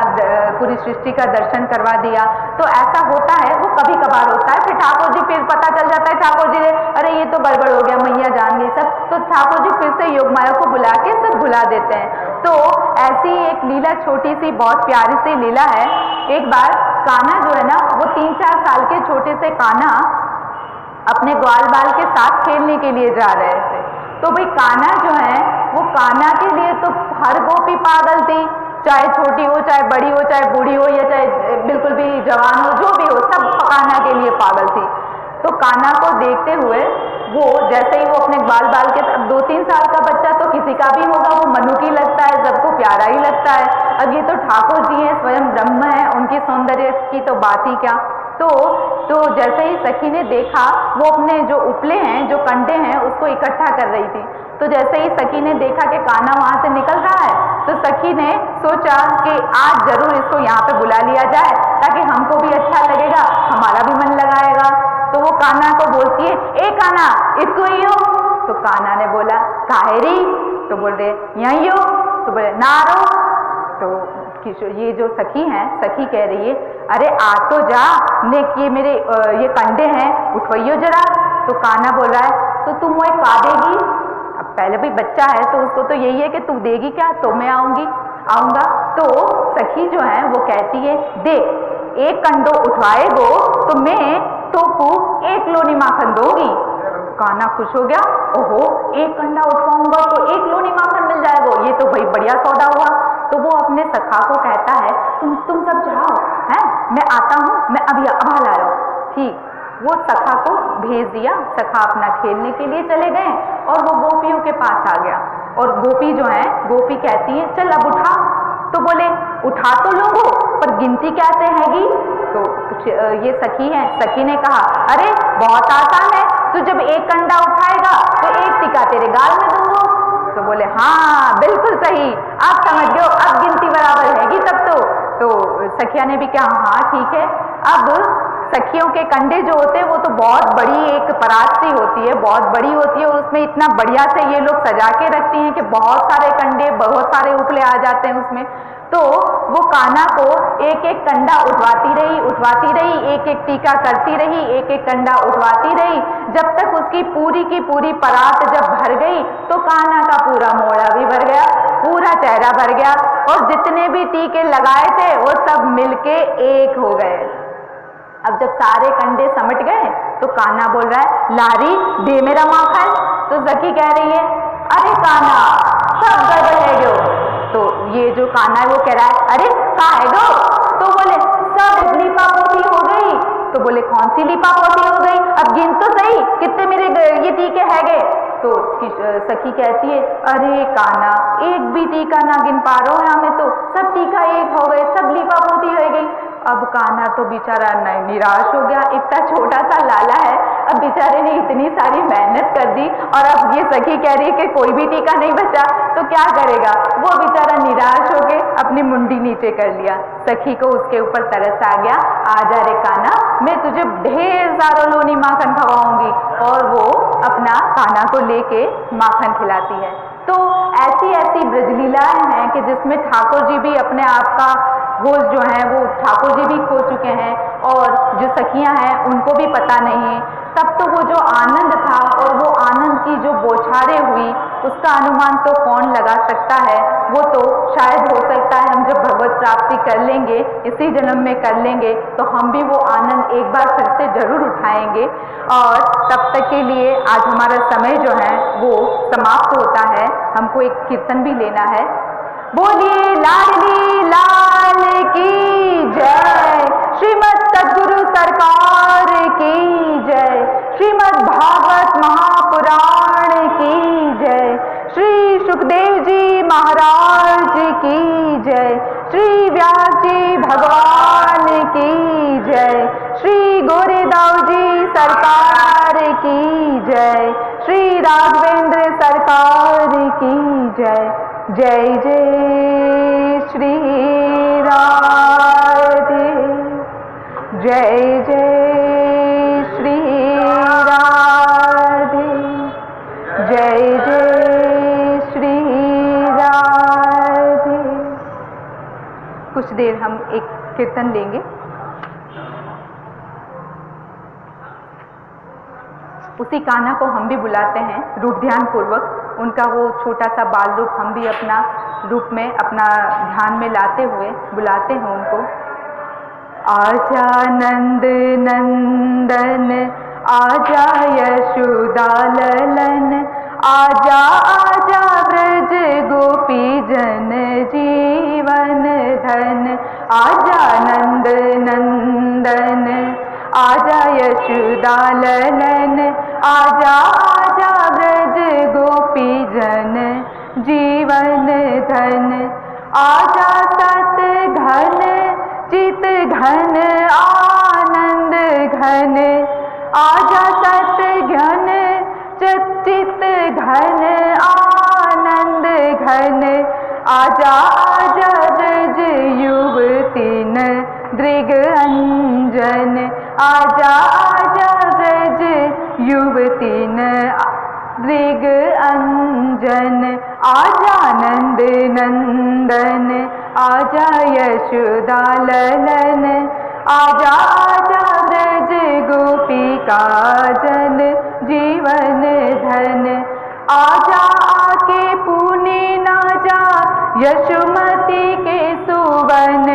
पूरी सृष्टि का दर्शन करवा दिया, तो ऐसा होता है, वो कभी कभार होता है। फिर ठाकुर जी फिर पता चल जाता है ठाकुर जी अरे ये तो गड़बड़ हो गया, मैया जान गई सब, तो ठाकुर जी फिर से योग माया को बुला के सब भुला देते हैं। तो ऐसी एक लीला, छोटी सी बहुत प्यारी सी लीला है। एक बार कान्हा जो है ना, वो 3-4 साल के छोटे से कान्हा अपने ग्वाल बाल के साथ खेलने के लिए जा रहे थे। तो भाई कान्हा जो है, वो कान्हा के लिए तो हर गोपी पागल थी, चाहे छोटी हो, चाहे बड़ी हो, चाहे बूढ़ी हो, या चाहे बिल्कुल भी जवान हो, जो भी हो, सब कान्हा के लिए पागल थी। तो कान्हा को देखते हुए वो जैसे ही वो अपने ग्वाल बाल के, अब 2-3 साल का बच्चा तो किसी का भी होगा, वो मनुकी लगता है, सबको प्यारा ही लगता है। अब ये तो ठाकुर जी हैं, स्वयं ब्रह्म है, उनकी सौंदर्य की तो बात ही क्या। तो जैसे ही सखी ने देखा, वो अपने जो उपले हैं, जो कंडे हैं, उसको इकट्ठा कर रही थी। तो जैसे ही सखी ने देखा कि कान्हा वहां से निकल रहा है, तो सखी ने सोचा कि आज जरूर इसको यहाँ पे बुला लिया जाए, ताकि हमको भी अच्छा लगेगा, हमारा भी मन लगाएगा। तो वो कान्हा को बोलती है, ए कान्हा इसको ही हो। तो कान्हा ने बोला काहे री? तो बोल रहे यही हो। तो बोले ना रो। तो ये जो सखी हैं, सखी कह रही है अरे आ तो जा, ने ये मेरे ये कंडे हैं, उठवाइयो जरा। तो कान्हा बोल रहा है तो तुम वो खा देगी? अब पहले भाई बच्चा है तो उसको तो यही है कि तू देगी क्या, तो मैं आऊंगा। तो सखी जो है वो कहती है देख, एक कंडो उठवाएगो तो मैं तो को 1 लोनी माखन दूंगी। कान्हा खुश हो गया, ओहो 1 कंडा उठवाऊंगा तो 1 लोनी माखन मिल जाएगा, ये तो भाई बढ़िया सौदा हुआ। तो वो अपने सखा को कहता है तुम सब जाओ, हैं मैं आता हूँ, मैं अभी अब ला रहा हूँ। ठीक, वो सखा को भेज दिया, सखा अपना खेलने के लिए चले गए और वो गोपियों के पास आ गया। और गोपी जो है, गोपी कहती है चल अब उठा। तो बोले उठा तो लोगो, पर गिनती कैसे हैगी? तो ये सखी है, सखी ने कहा अरे बहुत आसान है, तू जब 1 कंडा उठाएगा तो 1 टीका तेरे गाल में दूंगा। तो बोले हाँ बिल्कुल सही, आप समझ गए, अब गिनती बराबर हैगी तब तो सखिया ने भी कहा हाँ ठीक है। अब सखियों के कंडे जो होते हैं वो तो बहुत बड़ी एक परात सी होती है, बहुत बड़ी होती है, और उसमें इतना बढ़िया से ये लोग सजा के रखती हैं कि बहुत सारे कंडे, बहुत सारे उपले आ जाते हैं उसमें। तो वो कान्हा को 1-1 कंडा उठवाती रही, 1-1 टीका करती रही, 1-1 कंडा उठवाती रही, जब तक उसकी पूरी की पूरी परात जब भर गई तो कान्हा का पूरा मोड़ा भी भर गया, पूरा चेहरा भर गया, और जितने भी टीके लगाए थे वो सब मिलके एक हो गए। अब जब सारे कंडे समट गए तो कान्हा बोल रहा है लारी दे मेरा माखन। तो सखी कह रही है अरे कान्हा सब गड़बड़ है गयो। तो ये जो कान्हा है वो कह रहा है अरे का है गो? तो बोले सब लीपा पोती हो गई। तो बोले कौन सी लीपा पोती हो गई, अब गिन तो सही कितने मेरे ये टीके है गए। तो सखी कहती है, अरे कान्हा, एक भी टीका ना गिन पा रहा हूँ यहाँ में, तो सब टीका एक हो गए, सब लीपा पोती हो गई। अब कान्हा तो बेचारा निराश हो गया, इतना छोटा सा लाला है, अब बेचारे ने इतनी सारी मेहनत कर दी और अब ये सखी कह रही है कि कोई भी टीका नहीं बचा, तो क्या करेगा। वो बेचारा निराश होके अपनी मुंडी नीचे कर लिया। सखी को उसके ऊपर तरस आ गया, आजा रे कान्हा, मैं तुझे ढेर सारा लोनी माखन खवाऊंगी। और वो अपना कान्हा को लेके माखन खिलाती है। तो ऐसी ऐसी ब्रजलीलाएं हैं कि जिसमें ठाकुर जी भी अपने आप का होश जो है वो ठाकुर जी भी खो चुके हैं और जो सखियां हैं उनको भी पता नहीं। तब तो वो जो आनंद था और वो आनंद की जो बौछारें हुई उसका अनुमान तो कौन लगा सकता है। वो तो शायद हो सकता है हम जब भगवत प्राप्ति कर लेंगे, इसी जन्म में कर लेंगे, तो हम भी वो आनंद एक बार फिर से जरूर उठाएंगे। और तब तक के लिए आज हमारा समय जो है वो समाप्त होता है। हमको एक कीर्तन भी लेना है। बोलिए लाडली लाल की जय, श्रीमद सद्गुरु सरकार की जय, श्रीमद भागवत महापुराण की जय, श्री सुखदेव जी महाराज की जय, श्री व्यास जी भगवान की जय, श्री गोरेदाव जी सरकार की जय, श्री राघवेंद्र सरकार की जय। जय जय श्री राधे, जय जय श्री राधे, जय जय श्री राधे। कुछ देर हम एक कीर्तन लेंगे। उसी कान्हा को हम भी बुलाते हैं रूप ध्यान पूर्वक। उनका वो छोटा सा बाल रूप हम भी अपना रूप में अपना ध्यान में लाते हुए बुलाते हैं उनको। आजा नंद नंदन, आजा यशोदा ललन, आजा आजा ब्रज गोपी जन जीवन धन। आजा नंद नंदन, आजा यशोदा ललन, आजा आजा ब्रज गोपी जन जीवन धन। आजा सत घन चित घन आनंद घन, आजा सत घन चित घन आनंद घन। आजा आजा ब्रज युवतीन दृग अंजन, आजा आजा ब्रज युवतीन दृग अंजन। आजा नंद नंदन, आजा यशोदा ललन, आजा आजा ब्रज गोपिका जन जीवन धन। आजा आके पुणे ना जा यशोमती के सुवन,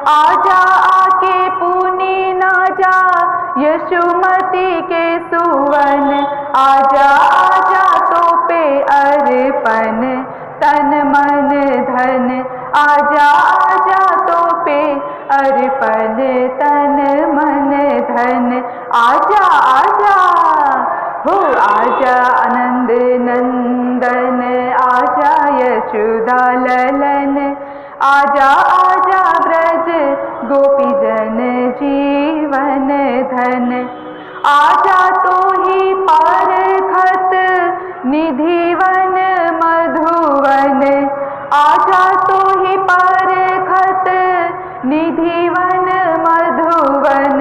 आजा आके पुणे ना जा यशोमती के सुवन। आजा आजा तो पे अर्पण तन मन धन, आजा आजा तो पे अर्पण तन मन धन। आजा आजा हो आजा आनंद नंदन, आजा यशोदा ललन, आजा आजा ब्रज गोपी जन जीवन धन। आजा तो ही परखत निधिवन मधुवन, आजा तो ही परखत निधिवन मधुवन।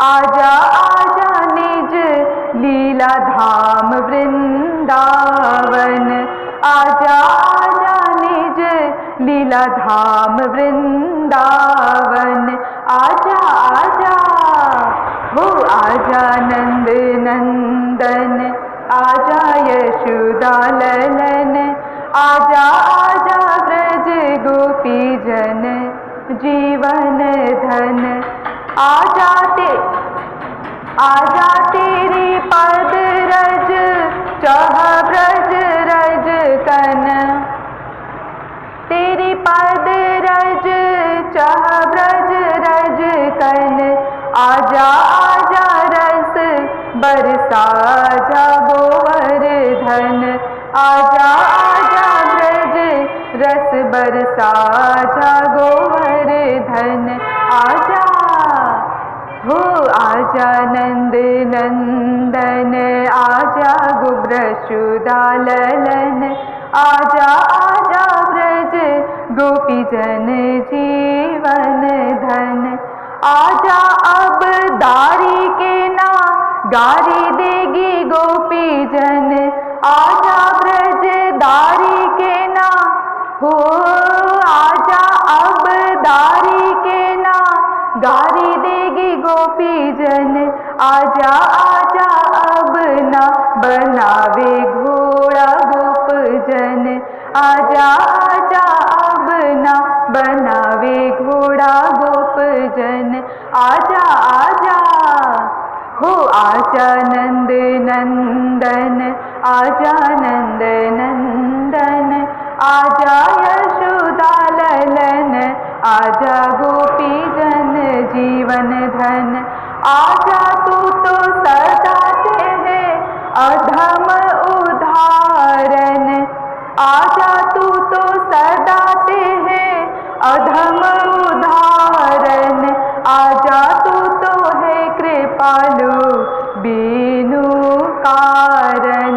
आजा आजा निज लीला धाम वृंदावन, आजा आजा निज लीला धाम वृंदावन। आजा आजा हो आजा नंद नंदन, आजा यशोदा ललन, आजा आजा ब्रज गोपी जन जीवन धन। आजा तेरे पद रज चाह ब्रज रज कन, तेरे पद रज चाह ब्रज रज कन। आजा आजा रस बरसा जा गोवर्धन, धन, आजा आजा ब्रज रस बरसा जा गोवर्धन, आजा हो आजा नंद नंदन, आजा गुब्रशुदाललन, आजा आजा ब्रज गोपीजन जीवन धन, आजा अब दारी के ना गारी देगी गोपीजन, आजा ब्रज दारी के ना हो, आजा अब दारी के ना गारी देगी गोपीजन, आजा आजा अब ना बनावे घोड़ा गोपजन, आजा आजा अब ना बनावे घोड़ा गोपजन, आजा आजा हो आजा नंद नंदन, आजा नंद नंदन, आजा यशोदाललन, आजा गोपीजन जीवन धन, आजा तू तो सदाते है अधम उदाहरण, आजा तू तो सदाते है अधम उदाहरण, आजा तू तो है कृपालु बीनु कारण,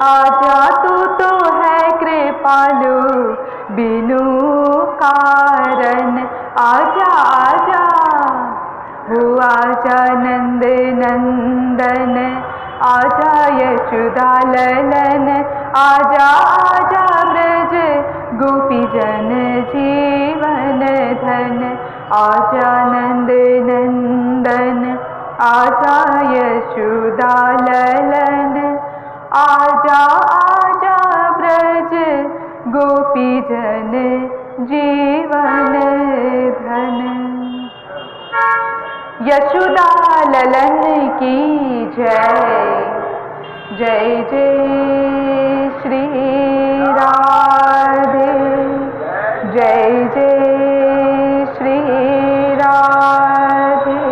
आजा तू तो है कृपालु बीनु कारण, आजा आजा हो आजा नंद नंदन, आजा यशोदाललन, आजा आजा ब्रज गोपीजन जीवन धन, आजा नंद नंदन, आजा यशोदाललन, आजा आजा ब्रज गोपीजन जीवन धन। यशोदाललन की जय, जय जय श्री राधे, जय जय श्री राधे,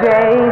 जय